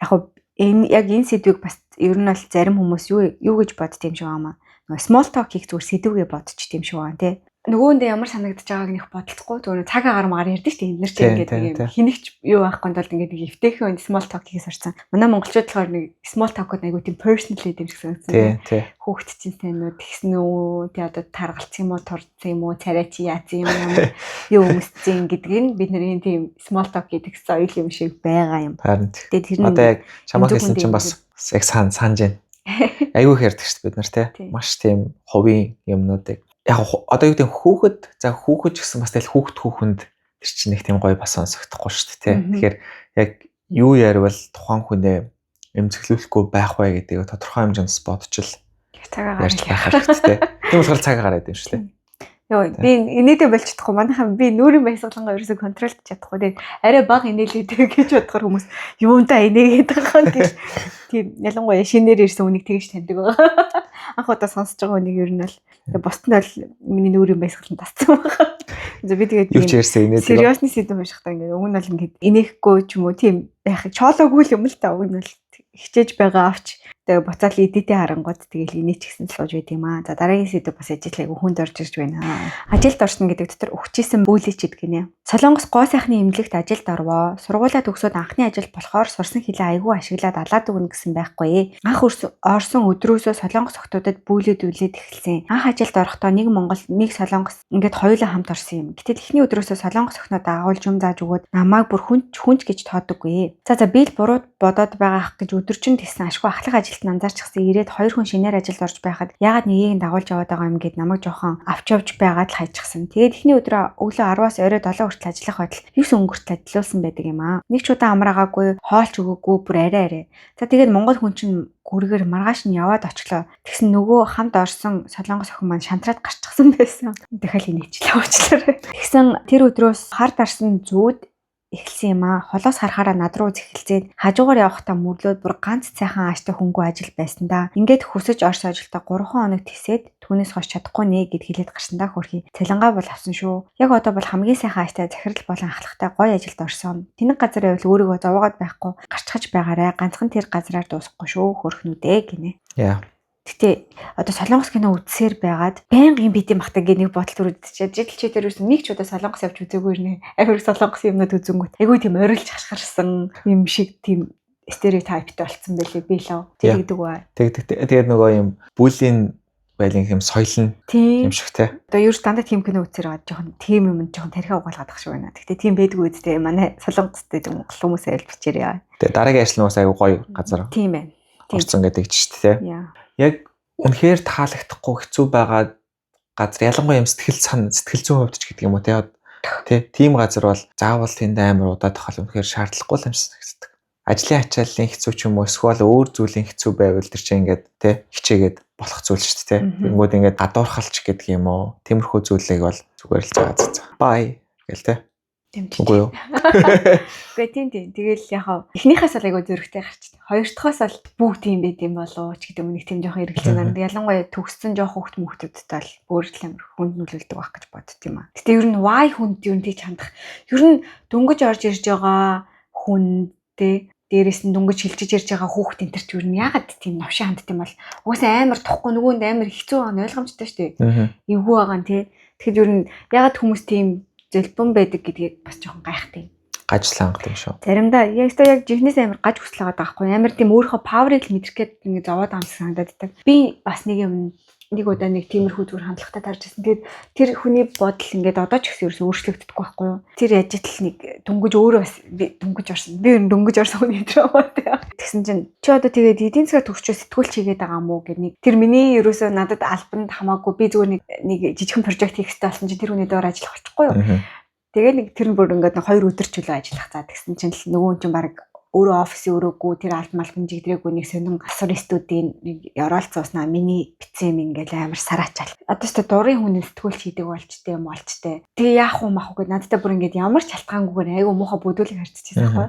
S1: Яг энэ сэдвийг бас ер нь бол зарим хүмүүс юу гэж бодд юм шиг аамаа. Нөгөө small talk хийх зүгээр сэдвгээ бодчих тийм шиг байна тий. Нөгөөндөө ямар санагдаж байгааг нэх бодолцохгүй зүгээр цаг агаар магаар ярьдэн шүү дээ. Энд нэр чинь ингээд нэг юм хинэгч юу байхгүй бол ингээд нэг эвтэйхэн үнд small talk хийхээс орсон. Манай монголчууд болохоор нэг small talk-ууд айгуу тийм personal гэдэг юм шиг санагдсан. Хүүхэд чинь сайн уу тэгсэн үү тий одоо таргалцсан юм уу турцсан юм уу царай чи яатсан юм юу өмсцэн гэдгийг бид нэр энэ тийм small talk гэдэг соёл юм шиг байгаа юм.
S2: Тэгээд тэр нь одоо яг чамаа хэлсэн чинь бас яг санаж байна. Айгуу ярьдаг шүү дээ бид нар тий. Маш тийм хувийн юмнуудыг яг одоо юу гэдэг хүүхэд ч гэсэн бас тэл хүүхэнд тэр чинь нэг тийм гоё бас сонсогдохгүй шүү дээ. Тэгэхээр яг юу яривал тухайн хүнээ эмзэглүүлэхгүй байх вэ гэдгийг тодорхой хэмжээнд бодчихл
S1: цагаагаар
S2: ярьж байх хэрэгтэй. Тийм болохоор цагаагаар яд юм шүү дээ.
S1: Йоо би инээдэ болчихдохгүй манайхан би нүрийн баясгалангаа ерөөсө контролж чадахгүй. Тэгээд арай бага инээлээдэг гэж бодохоор хүмүүс юундаа инээгээд байгаа юм гэж тийм ялангуяа шинээр ирсэн үнийг тэгж таньдаг байгаа. Анх удаа сонсож байгаа үнийг ер нь бол бусд нь бол миний нүрийн баясгалан тасцсан байгаа. Би тэгээд
S2: юу ч ярьсан инээдэг.
S1: Сериосны сэдв уншихтаа ингээд уг нь бол ингээд инехгүй ч юм уу тийм байхыг чоолоогүй юм л та уг нь бол хичээж байгаа авч тэгээ буцаал эдитээ харангууд тэгэл инээч гэсэн сууж байд юм аа. За дараагийн сэдв бас ажиллагаа хүнд орж ирж байна. Ажилд орсон гэдэг дотор өгчээсэн бүүлээч гэдэг гинэ. Солонгос гоо сайхны эмнэлэгт ажилд орвоо. Сургуулаа төгсөөд анхны ажил болохоор сурсан хилээ айгүй ашиглаад алаад өгнө гэсэн байхгүй. Анх орсон өдрөөсөө солонгос охтуудад бүүлээд үлээд эхэлсэн. Анх ажилд орохдоо нэг Монгол, нэг солонгос ингээд хоёулаа хамт орсон юм. Гэтэл эхний өдрөөсөө солонгос охиноо дагуулж юм зааж өгөөд намайг бүр хүнч гэж тоодоггүй. За би л буруу бодоод байгаа ах гэж өдөржин тэссэн ашгүй ахлах ажилд анзаарчихсан ирээд 2 хүн шинээр ажилд орж байхад ягаад нэгийг дагуулж яваад байгаа юм гэд намайг жоохон авч явж байгаад л хайчихсан. Тэгээд эхний өдрөө өглөө 10-аас орой 7 хүртэл ажиллах байтал 9 өнгөртөл ажиллуулсан байдаг юм аа. Нэг ч удаа амраагаагүй, хоолч өгөөгүй бүр арай. За тэгээд монгол хүн чинь гүргээр маргааш нь яваад очлоо. Тэгсэн нөгөө хамт орсон солонгос охин маань шантраад гарчихсан байсан. Дахиад инээчлээ уучлаарай. Тэгсэн тэр өдрөөс хар дарсан зүүд эхэлсэн юм аа. Холоос харахаараа над руу зэхэлзээд хажуугаар явахдаа мөрлөөд бүр ганц цайхан ааштай хөнгөө ажил байсан да. Ингээд хүсэж орсон ажилдаа 3 хоног тисээд түүнээс хойш чадахгүй нэ гэд хэлээд гарсан да хөрхий. Цалингаа бол авсан шүү. Яг одоо бол хамгийн сайхан ааштай захирал болон ахлагтай гоё ажилд орсон. Тэнэг газар байвал өөрийгөө зовоогоод байхгүй гарчхаж байгаарэ. Ганцхан тэр газраар дуусахгүй шүү хөрхнүүдээ гинэ.
S2: Яа.
S1: Гэтэ одоо солонгос кино үзсээр байгаад байнгын битийн махтаг гэх нэг бодол төрөдчих. Жидэл чи тэрээс нэг ч удаа солонгос явж үзээгүй нэ. Авир солонгос юмнууд үзэнгүүт. Айгүй тийм орилж хашгирсан юм шиг тийм стереотиптэй болцсон байлээ би лөө. Тэгдэг бай.
S2: Тэгээд нөгөө юм бүлийн байлын юм соёл нь
S1: тийм
S2: юм шиг те.
S1: Одоо ер нь дандаа тийм кино үзээр байгаа жоохон тийм юм жоохон тархиа угаалгаад ах шиг байна. Гэхдээ тийм байдгүй үстэй манай солонгостэй монгол хүмүүсээ аль бичээрээ.
S2: Тэгээ дараагийн ажил нь бас аягүй гоё газар.
S1: Тийм байна.
S2: Орцсон гэдэг ч те. Яг үнэхээр таалагдахгүй хэцүү байгаа газар ялангуяа юм сэтгэл зүйн хувьд ч гэдэг юм уу те. Тийм газар бол заавал тэнд амар удаа тохиол үнэхээр шаардлагагүй юм шиг санагддаг. Ажлын ачааллын хэцүү ч юм уу эсвэл өөр зүйлийн хэцүү байвал тэр чинь ингээд те хичээгээд болох зүйл шүү дээ. Тэнгүүд ингээд гадуурхалч гэдэг юм уу. Тиймэрхүү зүйлийг бол зүгээр л заа. Бай гэл те. Үгүй юу.
S1: Гэхдээ тийм. Тэгэл яг эхнийхээс л айгуу зөрөгтэй гарч. Хоёр дахоос л бүгд тийм байд юм болоо ч гэдэг юм нэг тийм жоохон эргэлзээ нар. Ялангуяа төгссөн жоох хүүхдүүдтэй л бүр л амар хүнд нөлөөлдөг байх гэж бодд юм аа. Гэтэ ер нь why хүнд юу тийч хандах. Ер нь дөнгөж орж ирж байгаа хүнтэй дээрээс нь дөнгөж хилжиж ирж байгаа хүүхд энэ төр ч юу яагаад тийм новшин хандд юм бол угаасаа амар тухгүй нөгөөнд амар хэцүү байгаа нь ойлгомжтой шүү дээ. Эвгүй байгаа нь тий. Тэгэхээр ер нь яагаад хүмүүс тийм зэлбэн байдаг гэдгийг бас жоохон гайхдаг.
S2: Гажлаанг юм шүү.
S1: Заримдаа яг жихнээс амар гаж хүсэл байгаа байхгүй амар тийм өөрийнхөө паверыг мэдрэх гээд ингэ зовоод байгаа юм санагдаад байдаг. Би бас нэг удаа нэг тиймэрхүү зүгээр хандлагатай тарж ирсэн. Тэгээд тэр хүний бодол ингээд одоо ч гэсэн ерөөсөө өөрчлөгддөг байхгүй юу? Тэр яжитал нэг дөнгөж өөрөө бас дөнгөж орсон. Би ер нь дөнгөж орсон хүний драма тий. Тэгсэн чинь чи одоо тэгээд эдийн засгаар төгсчөө сэтгүүлч хийгээд байгаа юм уу гэд нэг тэр миний ерөөсөө надад албанд хамаагүй би зүгээр нэг жижигхэн прожект хийх хэрэгтэй болсон чинь тэр хүний дээр ажиллах болчихгүй юу? Тэгээд нэг тэр бүр ингээд 2 өдөр ч үлээ ажиллах. За тэгсэн чинь нөгөө хүн чинь баг өөрөө офисын өрөөгүй тэр алт малбан жигдрээгүй нэг сонин асур студийн нэг оролцооснаа миний бицэм ингээл амар сараачаал. Одоо ч дурын хүний сэтгүүлч хийдэг болчтой юм болчтой. Тэгээ яах вэ мах уу гэд надтай бүр ингээд ямар ч шалтгаангүйгээр айгу муухай бүдүүлэг харцчихсан байхгүй.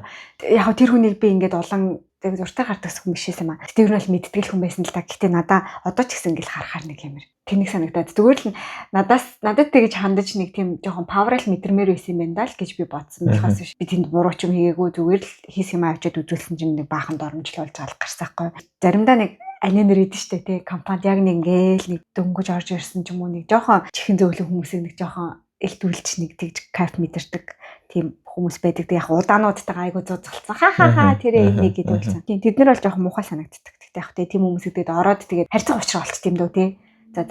S1: Яг тэр хүнийг би ингээд олон тэг зуртай гардагс хүн бишээс юм аа. Гэтэ ер нь бол мэдтгэл хүн байсан л да. Гэтэ надаа одоо ч гэсэн ингээл харахаар нэг юмэр. Тэнийг санагдаад зүгээр л надад тэгж хандаж нэг тийм жоохон паверал мэдэрмээр байсан юм байна даа л гэж би бодсон. Болохоос биш. Би тэнд буруу ч юм хийгээгүй зүгээр л хийс юм авчиад үзүүлсэн чинь нэг баахан доромжлол болж гарсаахгүй. Заримдаа нэг анинер идэв штэ тий компанид яг нэг ингээл нэг дөнгөж орж ирсэн ч юм уу нэг жоохон чихэн зөөлөн хүмүүсийг нэг жоохон элтүүлч нэг тэгж кайф мэдэрдэг тийм хүмүүс байдаг. Яг удаануудтайгаа айгу зузгалцсан. Ха тэр энийг гэдэг үлсэн. Тийм тэд нар бол жоохон муухай санагддаг. Тэгтээ яг тэ тийм хүмүүс идэд ороод тэгээд харьцах учраа болчих юм дөө тий. За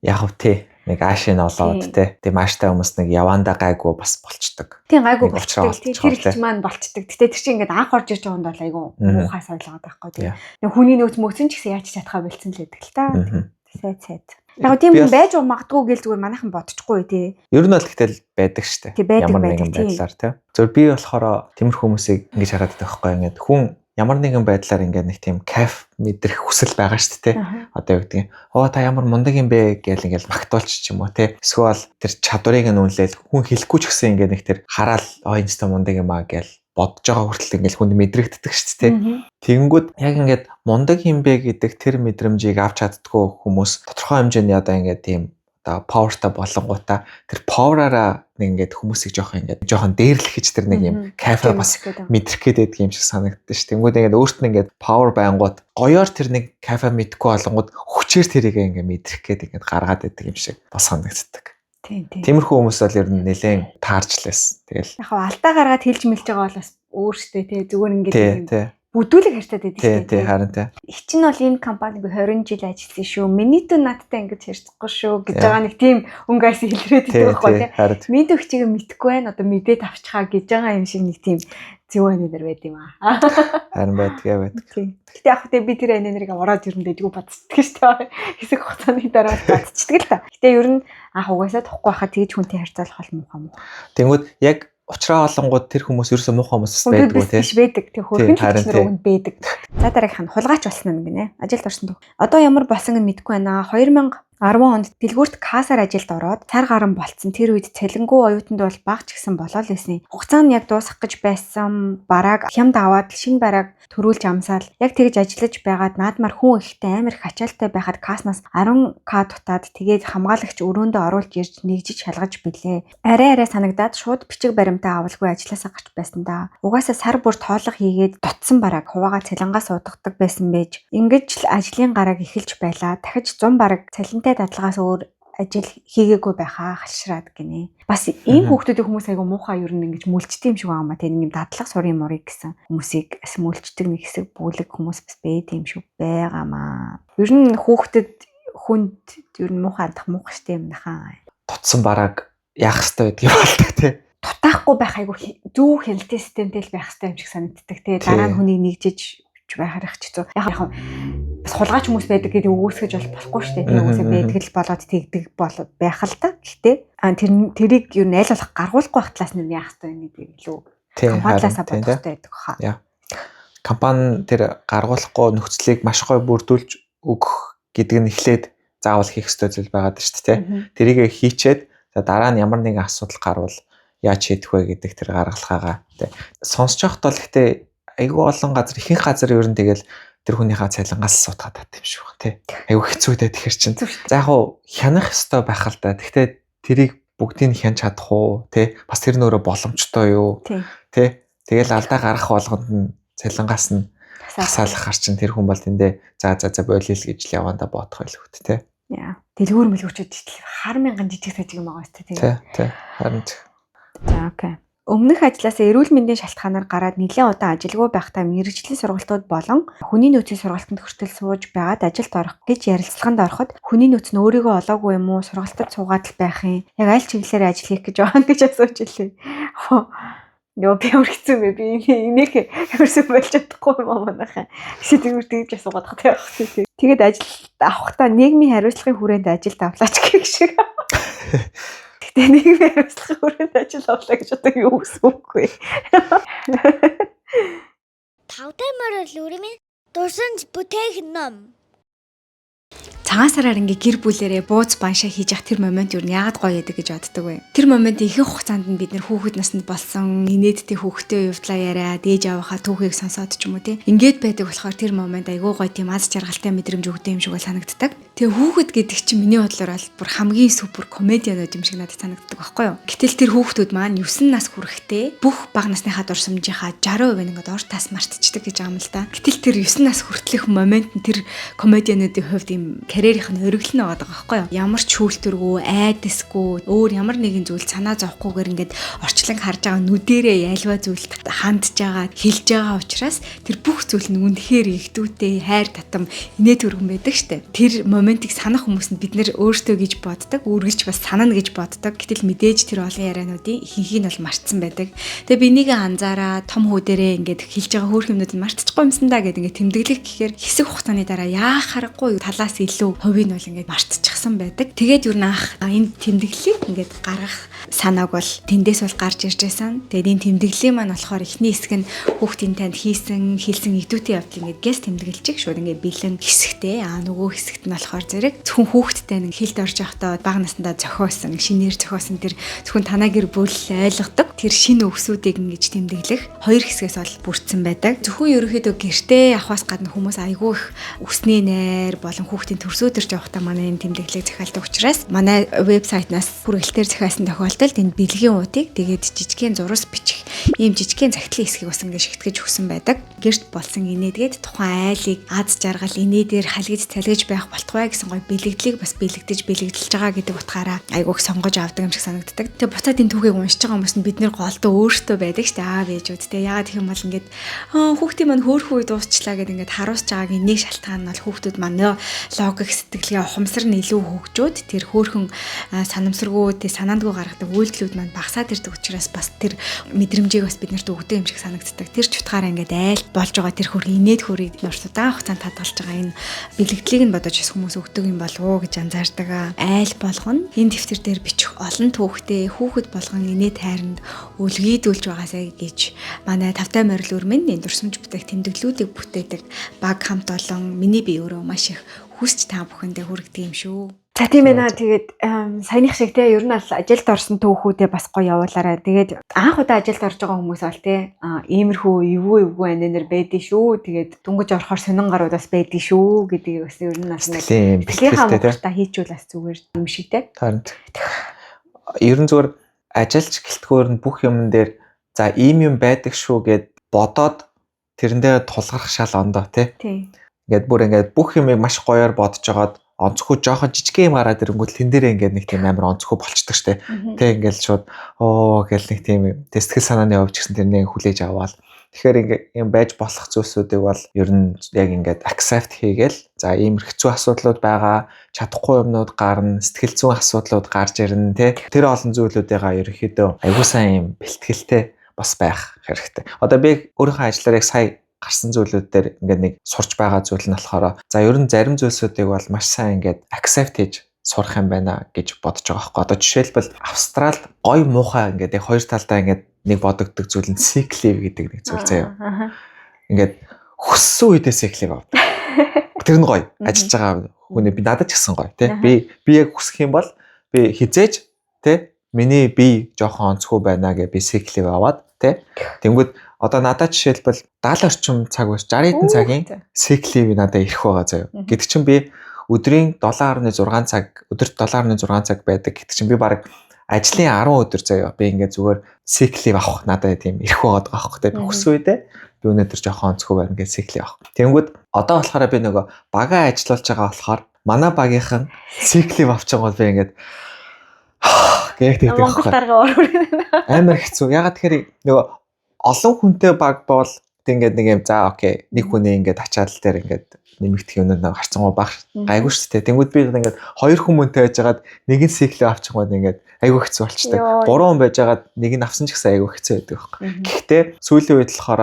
S2: яг хөө тий нэг аашин олоод тий тийм ааштай хүмүүс нэг явандаа гайгүй бас болчдөг.
S1: Тийм гайгүй болчдөг. Тэр их маань болчдөг. Гэтэ тэр чинь ингээд анх орж ирж байгаа юм бол айгу муухай соёлоод байхгүй тий. Нэг хүний нөөц мөцөн ч гэсэн яаж чадхаа бэлдсэн л байдаг л та. Сайд. Яг тийм хүн байж магадгүй гэл зүгээр манайхан бодчихгүй тий.
S2: Ер нь бол гэтэл байдаг штэ. Ямар нэгэн байдлаар тий. Зөв би болохоор тиймэрхүү хүмүүсийг ингэж хараад байдаг байхгүй ингээд хүн ямар нэгэн байдлаар ингээд нэг тийм кайф мэдрэх хүсэл байгаа штэ тий. Одоо юу гэдгийг та ямар мундаг юм бэ гэл ингээд магтуулч ч юм уу тий. Эсвэл тэр чадварыг нь үнэлээл хүн хэлэхгүй ч гэсэн ингээд нэг тэр хараал энэ ч мундаг юм аа гэл бодож байгаа хүртэл ингээл хүнд мэдрэгддэг шүү дээ. Тэгэнгүүт яг ингээд мундаг юм бэ гэдэг тэр мэдрэмжийг авч чаддгүй хүмүүс тодорхой хэмжээний одоо ингээд тийм одоо powerтай болонгуудаа тэр power-аараа ингээд хүмүүсийг жоохон дээрлэх гэж тэр нэг юм кайфа бас мэдрэх гэдэг юм шиг санагддаг шүү. Тэгэнгүүт ингээд өөрт нь ингээд power байнгут гоёор тэр нэг кайфа мэдхгүй болонгууд хүчээр тэрийг ингээд мэдрэх гэдэг ингээд гаргаад байдаг юм шиг бас санагддаг. Тиймэрхүү хүмүүс бол ер нь нэлээд таарч лээс. Тэгэл
S1: яг алдаа гаргаад хэлж мэлж байгаа бол бас өөртөө тий зүгээр ингээд бүдүүлэг харьцаад байдаг
S2: шүү. Тий харин тий.
S1: Их чинь бол энэ компаниг 20 жил ажилласан шүү. Миний дүү надтай ингэж харьцахгүй шүү гэж байгаа нэг тийм өнгөөс илрээд байдаг байхгүй тий. Миний дүү чигээ мэдхгүй байна. Одоо мэдээд авчихаа гэж байгаа юм шиг нэг тийм зөв анинер байд юм аа.
S2: Харин байдаг.
S1: Гэтэ яг хөтэ би тэр анинерыг ороод ирэндээ дгүү бодцдаг шүү. Хэсэг хугацааны дараа бодцдаг л та. Гэтэ ер нь анх угаасаа тухгүй хахад тэгж хүнтэй харьцуулах бол муухай.
S2: Тэнгүүд яг учраа олонгууд тэр хүмүүс ерөөсөө муухай хүмүүс байдгүй тий.
S1: Биш байдаг. Тэг хөрхөн хэлчнэр өгөнд байдаг. За дараагийнх нь хулгайч болсон юм гинэ. Ажилд орсон дөө. Одоо ямар болсон нь мэдэхгүй байна. 2010 онд дэлгүүрт кассаар ажилд ороод цар гарan болцсон. Тэр үед цалингуу оюутанд бол бага ч гэсэн болоо л байсан. Хугацаа нь яг дуусах гэж байсан барааг хямд аваад шинэ барааг төрүүлж амсаал. Яг тэгж ажиллаж байгаад наадмаар хүн ихтэй амар их ачаалтай байхад касснаас 10k дутаад тэгээд хамгаалагч өрөөндөө оруулж ирж нэгжиж шалгаж билээ. Арай санагдаад шууд бичиг баримтаа авалгүй ажилласаа гарч байсан да. Угаасаа сар бүр тоолго хийгээд дутсан барааг хуваага цалингаас удагдаг байсан байж. Ингэж л ажлын гарааг эхэлж байлаа. Дахиж 100 бараг цалинтай дадлагаас өөр ажил хийгээгүй байхаа халшраад гинэ. Бас ийм хүүхдүүдийн хүмүүс айгу муухай ер нь ингэж мүлчтэй юм шиг байгаа маа. Тэгээ нэг дадлаг сурын мурыг гэсэн хүмүүсийг бас мүлчдэг нэг хэсэг бүлэг хүмүүс бас байд юм шиг байгаамаа. Ер нь хүүхдэд хүнд ер нь муухай хандах муухай штэ юм нахаа.
S2: Тутсан бараг яах хэрэгтэй байдаг юм болдог тий.
S1: Тутаахгүй байх айгу зөв хяналтын системтэй л байх хэрэгтэй юм шиг санагддаг тий. Дараа нь хүний нэгжиж байхаар их ч зү. Яг бас хулгайч хүмүүс байдаг гэдэг өгөөсгөж болохгүй штэ. Тэгээ үгүйсээ байдаг л болоод тэгдэг байх л та. Гэхдээ тэрийг ер нь аль болох гаргуулахгүй байх талаас нь яах хэрэгтэй юм гэдэг илүү хамгаалаасаа бодох хэрэгтэй байдаг хаа.
S2: Компани тэр гаргуулахгүй нөхцөлийг маш гоё бүрдүүлж өгөх гэдэг нь эхлээд заавал хийх ёстой зүйл байгаад байна шүү дээ. Тэрийг хийчээд дараа нь ямар нэгэн асуудал гарвал яаж шийдэх вэ гэдэг тэр гаргалгаагаа сонсож явахд бол гэхдээ айгүй олон газар ихэнх газар ер нь тэгэл тэр хүнийхээ цалингаас суудгаад тат юм шиг байна тий. Айгүй хэцүү дээ тэгэхэр чинь. За яг хуу хянах ёстой байх л да. Гэхдээ тэрийг бүгдийг нь хянаж чадах уу тий? Бас тэр нөрөө боломжтой юу? Тий. Тэгэл алдаа гарах болгонд нь цалингаас нь хасаалах хар чинь тэр хүн бол тэндээ за болийл гэж л явандаа бодох байл хөт тий.
S1: Яа. Дэлгүүр мэлгүүчүүд хар мянган жижиг сажиг юм байгаа шүү дээ тий.
S2: Харин.
S1: За окей. Өмнөх ажлаасаа эрүүл мэндийн шалтгаанаар гараад нэлээд удаан ажилгүй байхдаа мэргэжлийн сургалтууд болон хүний нөөцийн сургалтанд хүртэл сууж байгаад ажилд орох гэж ярилцлаганд ороход хүний нөөц нь өөрийгөө олоогүй юм уу сургалтад суугаад л байх юм. Яг аль чиглэлээр ажил хийх гэж байгаа гэж асууж илээ. Йоо би ямар хэцүү бэ? Би энийг ямарсан болж чадахгүй юм аа манайхаа. Тэгвэл тэгж асуугаад байгаа юм. Тэгээд ажил авахдаа нийгмийн хариуцлагын хүрээнд ажилд авлаач гэх шиг. Гэтэ нийгмийн хариуцлагын хүрээнд ажил авлаа гэж одоо юу гэсэн үг вэ?
S3: Тавтай морил үрмэн дурсан бүтээх ном.
S1: Цагаан сараар ингээ гэр бүлэрээ бууз баншаа хийж явах тэр момент юу яагаад гоё яадаг гэж боддог вэ? Тэр момент ихэнх хугацаанд нь бид нэр хүүхэд наснд болсон инээдтэй хүүхдээ явдлаа яриад ээж аваахаа түүхийг сонсоод ч юм уу тий. Ингээд байдаг болохоор тэр момент айгүй гоё тийм аз жаргалтай мэдрэмж өгдөг юм шиг бол санагддаг. Тэгээ хүүхэд гэдэг чинь миний бодлоор бол бүр хамгийн супер комедианууд юм шиг надад санагддаг байхгүй юу? Гэтэл тэр хүүхдүүд маань 9 нас хүрэхдээ бүх бага насныхаа дурсамжийнхаа 60% ингээд ор тас мартчихдаг гэж байгаа юм л да. Гэтэл тэр 9 нас хүртэлх момент нь тэр комедиануудын хувьд юм карьерийнх нь өргөл нь байгаа байхгүй юу? Ямар ч шүүлтүргүй, айдасгүй, өөр ямар нэгэн зүйл санаа зовхгүйгээр ингээд орчлон харж байгаа нүдэрээ ялва зүйлд хандж байгаа, хэлж байгаа учраас тэр бүх зүйл нь үнэхээр ихтүүтэй, хайр татам, инээ төргөн байдаг штэ. Тэр моментыг санах хүмүүс нь бид нэр өөртөө гэж боддог, үргэлж бас санана гэж боддог. Гэтэл мэдээж тэр олон яриануудын ихэнхийг нь бол мартсан байдаг. Тэгээ би энийг анзаараа том хүүдэрээ ингээд хэлж байгаа хөөх юмнууд нь мартчихгүй юмсан да гэдэг ингээд тэмдэглэх гэхээр хэсэг хугацааны дараа яах харахгүй талаас илүү хувийг нь бол ингээд мартчихсан байдаг. Тэгээд юу наах энэ тэмдэглэлийг ингээд гаргах санааг бол тэндээс бол гарч ирж байсан. Тэгээд энэ тэмдэглэлийн маань болохоор эхний хэсэг нь хүүхдийн танд хийсэн идүүтэй явдлыг ингээд гэс тэмдэглэж шууд ингээд бэлэн хэсэгтэй. Нөгөө хэсэгт нь болохоор зэрэг зөвхөн хүүхдтэй нэг хилд орж явахдаа бага насндаа зохиосон, шинээр зохиосон тэр зөвхөн танаа гэр бүл ойлгодог тэр шинэ өксүүдийг ингэж тэмдэглэх хоёр хэсгээс бол бүрдсэн байдаг. Зөвхөн ерөөхдөө гэртээ авахаас гадна хүмүүс айгүй их өсний найр болон хүүхдийн төрсөдөрж явахдаа манай энэ тэмдэглэлийг захиалдаг учраас манай вебсайтнаас хүрээлтээр захиалсан тохиолдолд энэ бэлгийн уутыг тэгээд жижигхэн зурус бичих ийм жижигхэн захидлын хэсгийг бас ингэ шигтгэж өгсөн байдаг. Гэрт болсон инээдгээд тухайн айлыг аз жаргал инээдээр халгиж цалгиж байх болтугай гэсэн гоё бэлэгдлийг бас бэлэгдэлж байгаа гэдэг утгаараа айгүйх сонгож авдаг юм шиг санагддаг. Тэгээ буцаад энэ түүхийг уншиж байгаа хүмүүс нь бид нэр голдоо өөртөө байдаг штэ аав ээжүүд те яагаад гэх юм бол ингээд хүүхдийн маань хөөрхөн үе дуусчлаа гэдэг ингээд харуулж байгааг нэг шалтгаан нь бол хүүхдүүд маань логик сэтгэлгээ ухамсар нь илүү хөгжөөд тэр хөөрхөн санамсаргүй те санаандгүй гаргадаг үйлдэлүүд маань багасаад ирдэг учраас бас тэр мэдрэмжийг бас бид нарт өгдөг юм шиг санагддаг. Тэр ч утгаараа ингээд айл болж байгаа тэр хөр инээд хөрийг нурс удаан хугацаанд хадгалж байгаа энэ бэлэгдлийг нь бодож хүмүүс өгдөг юм болов уу гэж анзаардаг. Айл болгоно энэ дэвтэр дээр бичих олон түүхтэй хүүхэд болгон инээд хайранд үлгийдүүлж байгаасаа гэж манай тавтай морил өрмөн энэ дурсамж бүтээх тэмдэглэлүүдийг бүтээдэг баг хамт олон миний бие өөрөө маш их хүсч та бүхэндээ хүргэдэг юм шүү. За тийм ээ наа тэгээд саяных шиг те ер нь аль ажилд орсон түүхүүдээ бас гоё явуулаарай. Тэгээд анх удаа ажилд орж байгаа хүмүүс бол те иймэрхүү эвгүй анинер байдгийн шүү. Тэгээд дүнгэж орохоор сонин гарууд бас байдгийн шүү гэдгийг бас ер нь бас нэг бэлгийн хамгаалтаа хийчихвэл бас зүгээр юм шиг те.
S2: Харин ер нь зүгээр ажилч гэлтгөөр нь бүх юм дээр за ийм юм байдаг шүү гэд бодоод тэрэндээ тулгарх шал ондоо те. Ингээд бүр ингээд бүх юмыг маш гоёор бодож жагаад онцгой жоохон жижиг юм гараад ирэнгүүт тэн дээрээ ингээд нэг тийм амар онцгой болчдөг штэ. Тэ ингээд шууд гэл нэг тийм сэтгэл санааны явж гисэн тэрнийг хүлээж аваад Тэгэхээр ингээ юм байж болох зүйлсүүдийг бол ер нь яг ингээд accept хийгээл за ийм хэцүү асуудлууд байгаа, чадахгүй юмнууд гарна, сэтгэл зүйн асуудлууд гарч ирнэ тий. Тэр олон зүйлүүдээ ерөнхийдөө аягүй сайн юм бэлтгэлтэй бас байх хэрэгтэй. Одоо би өөрийнхөө ажлаар яг сая гарсан зүйлүүд дээр ингээд нэг сурч байгаа зүйл нь болохоор за ер нь зарим зүйлсүүдийг бол маш сайн ингээд accept хийж сурах юм байна гэж бодож байгаа байхгүй. Одоо жишээлбэл Австралид гой муухай ингээд яг хоёр талдаа ингээд нэг бодогддог зүйл нь sick leave гэдэг нэг зүйл заяа. Ингээд хүссэн үедээ sick leave авдаг. Тэр нь гоё. Ажиллаж байгаа хүний би надад ч гэсэн гоё тий. Би яг хүсэх юм бол би хизээж тий миний бие жоохон онцгүй байна гэж би sick leave аваад тий. Тэнгүүд одоо надад жишээлбэл 70 орчим цаг биш 60 хэдэн цагийн sick leave надад ирэх байгаа заяа. Гэт чинь би өдрийн 7.6 цаг өдөрт 7.6 цаг байдаг. Гэт чинь би баг ажлын 10 өдөр заяа. Би ингээд зүгээр sick leave авах надад тийм ирэх байгаа байхгүй тий. Би хүссэн үедээ би өнөөдөр жоохон онцгүй байна гэж sick leave авах. Тэнгүүд одоо болохоор би нөгөө багаа ажиллуулж байгаа болохоор манай багийнхан sick leave авчих гол би ингээд гэдэг байхгүй. Амар хэцүү. Ягаад тэгэхээр нөгөө олон хүнтэй баг бол ингээд нэг юм за окей нэг хүний ингээд ачаал дээр ингээд нэмэгдэх юмнууд нэг харцангуй баг гайгүй шүү дээ. Тэнгүүд би ингээд хоёр хүмүүнтэй байжгаад нэг нь сиклээ авчих гоо ингээд айгүй хэцүү болчтой. Гурван хүн байжгаад нэг нь авсан ч гэсэн айгүй хэцүү байдаг байхгүй. Гэхдээ сүүлийн үед болохоор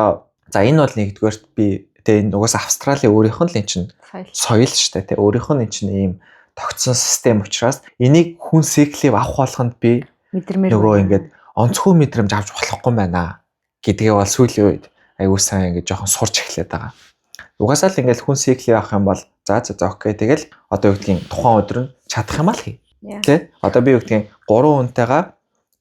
S2: за энэ бол нэгдүгээрт би тэгээ угаас Австралийн өөрийнх нь л эн чинь соёл шүү дээ. Өөрийнх нь эн чинь ийм тогтсон систем учраас энийг хүн сиклийг авах болгонд би нөгөө ингээд онцгүй мэдрэмж авч болохгүй байна гэдгээ бол сүүлийн үед айгүй сайн ингээд жоохон сурч эхлэдэг байгаа. Угаасаа л ингээд хүн сиклийг авах юм бол за окей тэгэл одоо юу гэдгийг тухайн өдөр нь чадах юм аа л хий. Тэ? Одоо би юу гэдгийг 3 хүнтэйгээ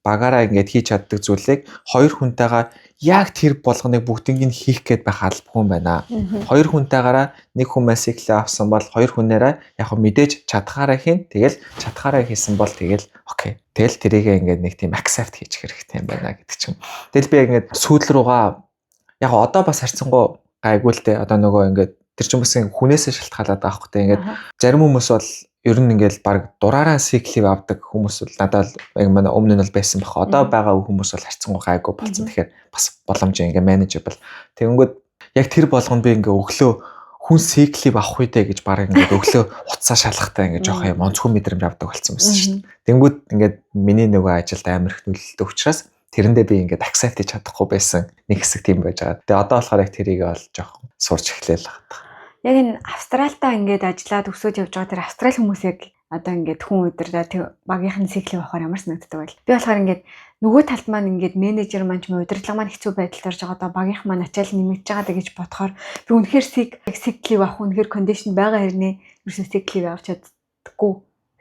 S2: багаараа ингээд хийж чаддаг зүйлийг 2 хүнтэйгээ яг тэр болгоныг бүгднийг хийх гээд байх албагүй юм байна. 2 хүнтэйгаараа нэг хүн сиклийг авсан бол 2 хүнээрээ яг мэдээж чадхаараа хийн тэгэл чадхаараа хийсэн бол тэгэл окей. Тэгэл тэрийг ингээд нэг тийм accept хийж хэрэгтэй юм байна гэдэг чинь. Тэгэл би ингээд сүйдл руугаа яг одоо бас харьцангуй гайгүй л дээ. Одоо нөгөө ингээд тэр чинь бас хүнээсээ шалтгаалаад байгаа хөөхтэй ингээд зарим хүмүүс бол ер нь ингээд баг дураараа сиклийг авдаг хүмүүс бол надад яг манай өмнө нь бол байсан бах. Одоо байгаа хүмүүс бол харьцангуй гайгүй болсон. Тэгэхээр бас боломж ингээд manageable. Тэгэнгүүт яг тэр болгонд би ингээд өглөө хүн сиклийг авах үедээ гэж баг ингээд өглөө уцаа шалахтай ингээд жоох юм онцгүй мэдрэмж авдаг болсон байсан шүү дээ. Тэгэнгүүт ингээд миний нөгөө ажилд амар их нөлөөлөлтөй учраас тэрэндээ би ингээд accept хийж чадахгүй байсан нэг хэсэг тийм байж байгаа. Тэгээ одоо болохоор яг тэрийг бол жоохон сурч эхлээл байгаа.
S1: Яг энэ Австралидаа ингээд ажиллаад өсөж явж байгаа тэр австрали хүмүүс яг одоо ингээд хүн өдрөө багийнхан циклийг авахаар ямар санагддаг байл. Би болохоор ингээд нөгөө талд маань ингээд менежер маань ч удирдлага маань хэцүү байдалд орж байгаа одоо багийнхан маань ачаал нэмэгдэж байгаа гэж бодохоор би үнэхээр циклийг авах үнэхээр кондишн байгаа хэрнээ ерөөсөө циклийг авч чаддаггүй.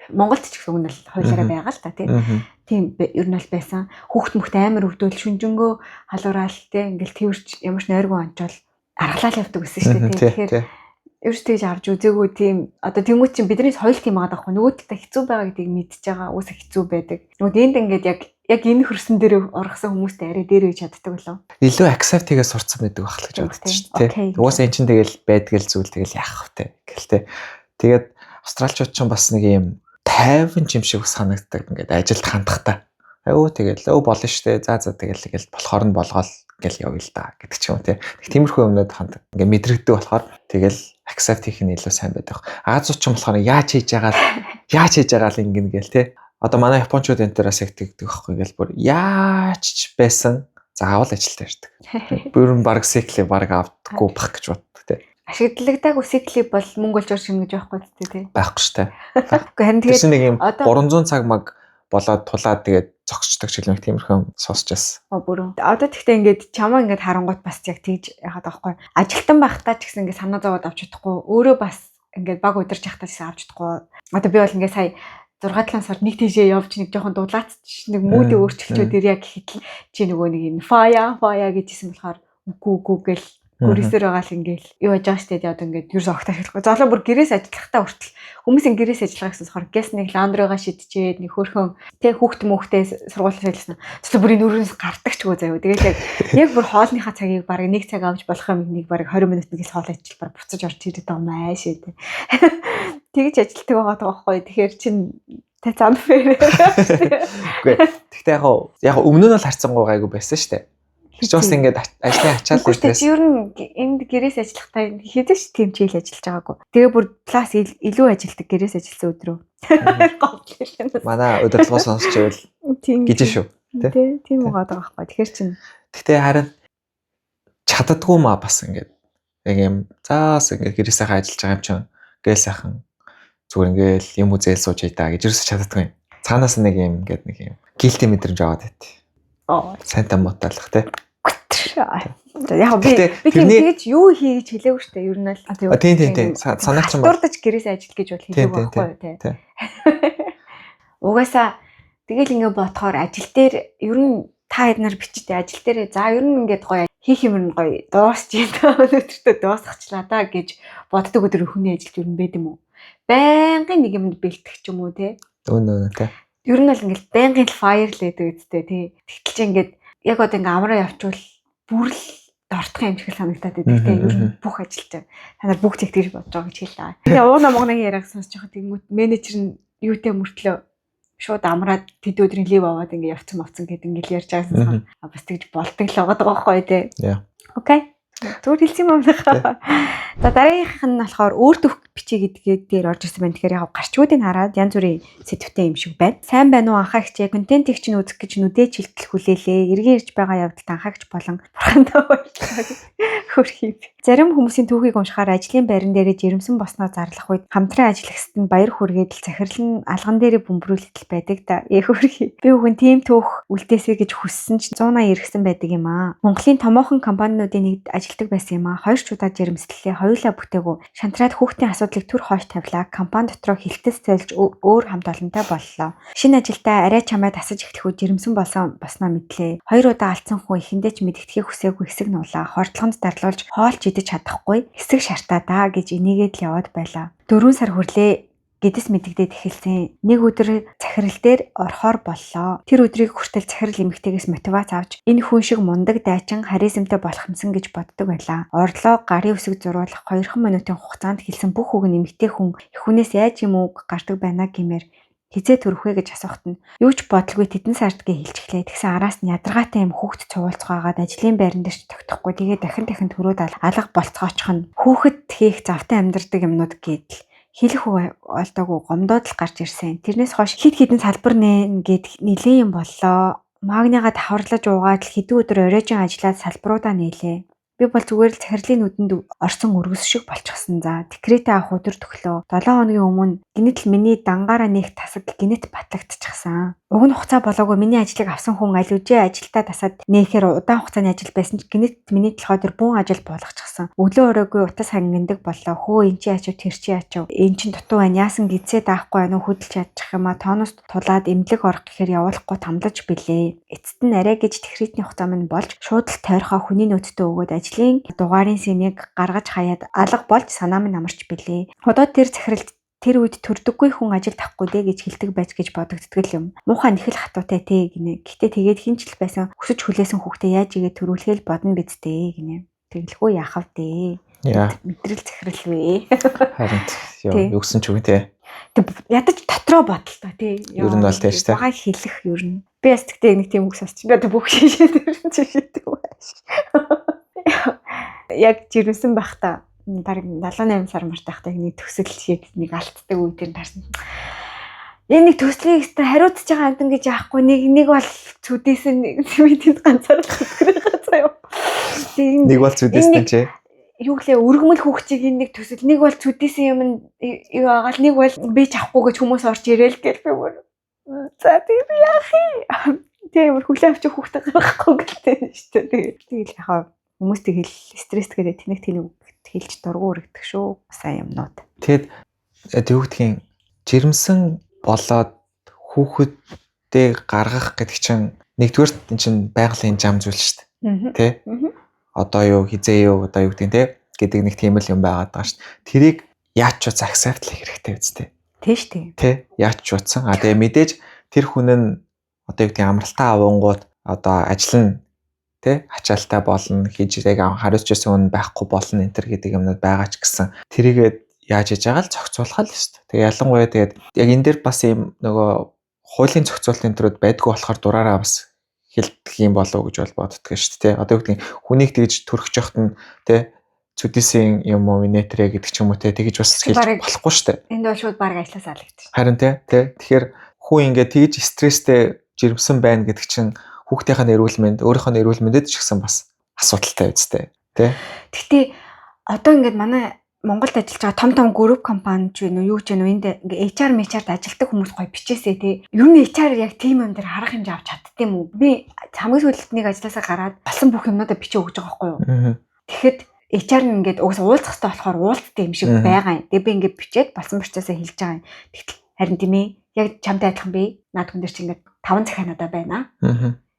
S1: Монголд ч гэсэн үнэл хойлоороо байгаа л та тийм ер нь бол байсан. Хүүхд мөхт амар өвдөөл шүнжэнгөө халуураал те ингээл тэрч ямарч нойргүй ончол аргалал явдаг гэсэн шүү дээ. Тэгэхээр ерөөс тэгж авч үзээгүй тийм одоо тэмүүт чинь бидний соёл тийм байгаа даахгүй нөгөө талаа хэцүү байгаа гэдгийг мэдчихэж байгаа уусаа хэцүү байдаг. Нөгөө энд ингээд яг энэ хөрсөн дээр оргосон хүмүүстэй арай дээр үе чаддаг болов.
S2: Илүү accept хийгээ сурцсан байдаг байх л гэж боддог шүү дээ. Уусаа эн чинь тэгэл байдгал зүйл тэгэл яах вэ гэлтэй. Тэгээд австралчууд ч бас нэг юм тайван юм шиг санагддаг ингээд ажилд хандахтаа. Айөө тэгэл болно штэ. За тэгэл болохоор нь болгоол гэл явъя л да гэдэг ч юм уу тий. Тиймэрхүү юмнууд хандаг. Ингээд мэдрэгддэг болохоор тэгэл accept хийх нь илүү сайн байдаг. Азууд ч юм болохоор яаж хийж байгаа л ингэн гээл тий. Одоо манай японочууд энэ төрөөс ихтгэдэг байхгүй гэл бүр яаж ч байсан заавал ажилтаа ирдэг. Бүр нь баг сиклийг баг авдаггүй бах гэж боддог тий.
S1: Ашиглагдаагүй сиклийг бол мөнгө олж оршин гэж байхгүй тий.
S2: Байхгүй штэ.
S1: Харин тэгээд
S2: нэг юм 300 цаг маг болоод тулаад тэгээд зогсчдаг шилмэг тиймэрхүү сонсчихсан.
S1: Бүрэн. Одоо тэгтээ ингээд чамаа ингээд харангуут бас яг тэгж яхаад байхгүй. Ажилтан байхдаа ч гэсэн ингээд санаа зовоод авч чадахгүй. Өөрөө бас ингээд баг удирч явахдаа ч гэсэн авч чадахгүй. Одоо би бол ингээд сая 6-7 сард нэг тийшээ явж нэг жоохон дулаацч нэг мүүдээ өөрчлөлчөөд ирээ гэхэд чи нөгөө нэг энэ фая гэжсэн болохоор үгүй гэл гөрөөсөр байгаа л ингээл юу яаж байгаа штэ одоо ингээд ерөөс огт ашиглахгүй. Зоолоо бүр гэрээс ажиллахтаа хүртэл хүмүүсийн гэрээс ажиллахаа гэсэн болохоор гэс нэг ландригаа шидчихэд нэг хөрхөн тэг хүүхд мөхтэй сургууль ажилласан. Зөвхөн бүрийн өрөөс гардаг ч үгүй заяа. Тэгээд яг бүр хоолныхаа цагийг баг 1 цаг авч болох юм нэг баг 20 минутын хоол ажил баг буцаж орж ирээд байгаа маа шээ. Тэгж ажилтдаг байгаа таахгүй. Тэгэхээр чин цаанд фэр.
S2: Үгүй. Тэгтээ яг өмнө нь бол харцангуй гайгүй байсан штэ. Чи бас ингээд ажлын ачаал
S1: дээр чи ер нь энд гэрээс ажиллахдаа хэзээ ч тийм чийл ажиллаж байгаагүй. Тэгээ бүр плюс илүү ажилдаг гэрээс ажилласан өдрөө.
S2: Манай удирдлагын сонсч байвал гэж шүү.
S1: Тийм угаад байгаа байхгүй. Тэгэхээр чин.
S2: Гэхдээ харин чаддгүй маа бас ингээд яг юм заас ингээд гэрээсээ ажиллаж байгаа юм чинь гээл сайхан зүгээр ингээл юм үзэл сууж ийдаа гэж ерөөсөй чаддгүй юм. Цаанаас нэг юм ингээд нэг юм гилти мэдрэмж аваад байт. Сайнтай моталах те.
S1: Яг би тэгэж юу хийж хэлээгүй шүү дээ. Ер нь л
S2: тийм санаач юм.
S1: Дурдаж гэрээс ажил гэж бол хэлээгүй байхгүй те. Угаасаа тэгэл ингээд бодохоор ажил дээр ер нь та эднэр бичтэй ажил дээр за ер нь ингээд гоё хийх юм гоё дуусч юм даа өнөөдөртөө дуусгачлаа да гэж боддог өдөр хүний ажилд ер нь байд юм уу? Байнгын нэг юмд бэлтгэх ч юм уу те.
S2: Үнэ те.
S1: Ер нь бол ингээд байнгын файр лээдэг үсттэй тий. Тэгтэл чи ингээд яг одоо ингээд амраа явчвал бүр л дортох юм шиг санагдаад байдаг те. Ер нь бүх ажилтаа та нар бүх зэгт гэж бодож байгаа гэж хэлээ. Тэгээ ууна могныг яриаг сонсож байгаа тэгмүүд менежер нь юутэй мөртлөө шууд амраад тэд өдрийн лив аваад ингээд явцсан мовцсон гэдэг ингээд ярьж байгаас бас тэгж болдог л байгаа байхгүй тий. Окей. Зүгээр хэлсэн юм байна. За дараагийнх нь болохоор өөр төвх бичээ гэдгээд дээр орж ирсэн байна. Тэгэхээр яг гарчгуудыг хараад янз бүрийн сэдвтэй юм шиг байна. Сайн байна уу анхаагч контентийг чинь үзэх гэж нүдээ чилтэл хүлээлээ. Эргэн ирж байгаа явдалд анхаагч болон бурхандаа баярлалаа. Хөрхийв. Зарим хүмүүсийн түүхийг уншихаар ажлын байран дээрээ жирэмсэн босноо зарлах үед хамтран ажиллагчид нь баяр хүргээд л захирал нь алган дээрээ бөмбөрүүлэлт байдаг да. Хөрхий. Би үхэн тийм түүх үлдээсэй гэж хүссэн ч 180 иргсэн байдаг юм аа. Монголын томоохон компаниудын нэгд ажилдаг байсан юм аа. Хоёр ч удаа жирэмслэлээ хоёулаа бүтээгүү. Шантраад хүүхдийн асуудлыг түр хойш тавилаа. Компани дотроо хилтэс цайлж өөр хамт олонтой боллоо. Шинэ ажилдаа арай чамайг асаж эхлэх үед жирэмсэн босноо мэдлээ. Хоёр удаа алдсан хүн эхэндээ ч мэддэхийг хүсээгүй хэсэг нуулаа. Хордлогонд дарлуулж хоолж идэж чадахгүй хэсэг шартаа даа гэж энийгээд л яваад байлаа. 4 сар хүрлээ гэдэс мэдэгдээд эхэлсэн. Нэг өдөр захирал дээр орхоор боллоо. Тэр өдрийг хүртэл захирал эмэгтэйгээс мотивац авч энэ хүн шиг мундаг дайчин харизмтай болох юмсан гэж боддог байлаа. Орлоо гарын үсэг зурулах 2 минутын хугацаанд хэлсэн бүх үг нэмэгтэй хүн эхүнээс яаж юм уу гардаг байна гэмээр хизээ төрөх вэ гэж асуухт нь юу ч бодлого тэдэн сардгээ хэлж эхлэе. Тэгсэн араас нь ядаргаатай юм хүүхэд цувуулцгаагаад ажлын байран дээр ч тогтохгүй. Тэгээ дахин төрөөд алга болцгоочих нь хүүхэд хийх завтай амьдардаг юмнууд гэдэл хэлэх олдоогүй гомдоод л гарч ирсэн. Тэрнээс хойш хид хідэн салбар нээн гэд нилээн юм боллоо. Магнигаа давхарлаж уугаад л хэдэн өдөр оройжин ажиллаад салбаруудаа нээлээ. Би бол зүгээр л захирлын нүдэнд орсон өргөс шиг болчихсон за. Декретээ авах өдөр төглөө. 7 хоногийн өмнө гинэт л миний дангаараа нэг тасаг гинэт батлагдчихсан. Уг нь хугацаа болоогүй миний ажлыг авсан хүн аль үжээ ажилдаа тасаад нээхээр удаан хугацааны ажил байсан ч гинэт миний толгой дээр бүүн ажил болгочихсон. Өглөө оройгүй утас хангиндаг боллоо. Хөө эн чи ячив тэр чи ячив. Эн чин дутуу байна. Яасан гидсээ даахгүй байна уу хөдөлж чадчих юм а. Тооноос тулаад эмнэлэг орох гэхээр явуулахгүй тамлаж билээ. Эцэст нь арай гэж декретний хугацаа минь болж шууд л тойрхоо хүний нөөцтэй өгөөд ажлын дугаарын симийг гаргаж хаяад алга болж санаа минь амарч билээ. Одоо тэр захиралд тэр үед төрдөггүй хүн ажилд авахгүй дээ гэж хэлдэг байж гэж бодогддог юм. Муухай нэхэл хатуутай те гинэ. Гэтэ тэгээд хинчл байсан өсөж хүлээсэн хүүхдээ яаж игээд төрүүлэхэл бодно бидтэй гинэ. Тэгэлгүй яхав дээ. Мэдрэл захирал вэ.
S2: Харин юу гэсэн ч үгүй те.
S1: Тэг ядаж дотроо бодлоо те.
S2: Ер нь бол тийм шүү дээ.
S1: Багаа хэлэх ер нь. Би бас тэгтээ нэг тийм үг сонсч. Би одоо бүх шишээ дээр шишээдэг байж. Яг жирэмсэн байх та. Бараг 78 сар мартайхтай нэг төсөл шиг нэг алддаг үе дээр таарсан. Энэ нэг төслийг өстө хариуцж байгаа амтан гэж яахгүй нэг бол зүдээс нэг мэдээд ганцаараа хөтгөрөө заяа.
S2: Нэг бол зүдээс нь чи
S1: юу гэлээ өргөмөл хүүхчийг энэ нэг төсөл нэг бол зүдээс юм юу агаал нэг бол би ч авахгүй гэж хүмүүс орж ирээл гэл би мөр. За тийм яах юм. Тийм хүлээ авчих хүүхдээ гаргахгүй гэлтэй шүү дээ. Тэгэл яхаа хүмүүст тэгэл стресстэйгээ тэнэг хэлж дургу өргөдөг шүү. Сайн юмнууд.
S2: Тэгэд төвөгдхийн жирэмсэн болоод хүүхэдтэй гаргах гэдэг чинь нэгдүгээр энэ чинь байгалийн зам зүйл шүү дээ. Тэ? Одоо юу хизээ юу одоо юу гэдэг нь тэ гэдэг нэг тийм л юм байгаад байгаа шүү дээ. Тэрийг яаж ч accept-л хэрэгтэй үстэй.
S1: Тэ шүү дээ.
S2: Тэ? Яаж ч утсан. А тэгээ мэдээж тэр хүн нь одоо юу гэдэг амралтаа авангууд одоо ажил нь тэ ачаалтай болно хийж яг хариуцж байсан хүн байхгүй болно энэ төр гэдэг юмнууд байгаа ч гэсэн тэрийгээ яаж хийж байгаа л зохицуулах л шүү дээ. Тэгээ ялангуяа тэгээд яг энэ дээр бас ийм нөгөө хуулийн зохицуулалтын төрөд байдгүй болохоор дураараа бас хэлдэг юм болов уу гэж бол боддог шүү дээ. Одоо үгдгийн хүнийг тэгж төрөх жоохт нь тэ зүдисийн юм уу нэтрэ гэдэг ч юм уу тэ тэгж бас хэлж болохгүй шүү дээ.
S1: Энд бол шууд баг ажилласаа алагдчих.
S2: Харин тэ тэгэхээр хүн ингээд тэгж стресстэй жирэмсэн байна гэдэг чинь хүүхдийнхээ эрүүл мэнд өөрийнхөө эрүүл мэндэд ч гэсэн бас асуудалтай үстэй тэ.
S1: Гэхдээ одоо ингээд манай Монголд ажиллаж байгаа том групп компани ч вэ юу ч вэ энд ингээ HR ажилтдаг хүмүүс гоё бичээсэй тий. Ер нь HR яг team юм дээр харах хэмжээ авч чаддсан юм уу? Би хамгийн сүүлдний ажлаасаа гараад болсон бүх юмнуудаа бичээ өгч байгаа байхгүй юу? Тэгэхэд HR нь ингээд угсаа уулзах хэрэгтэй болохоор уулздаг юм шиг байгаа юм. Тэгээ би ингээд бичээд болсон бичээсээ хэлж байгаа юм. Тэгтэл харин тийм ээ. Яг чамтай адилхан би наад хүн дээр чи ингээд 5 захианадаа байна.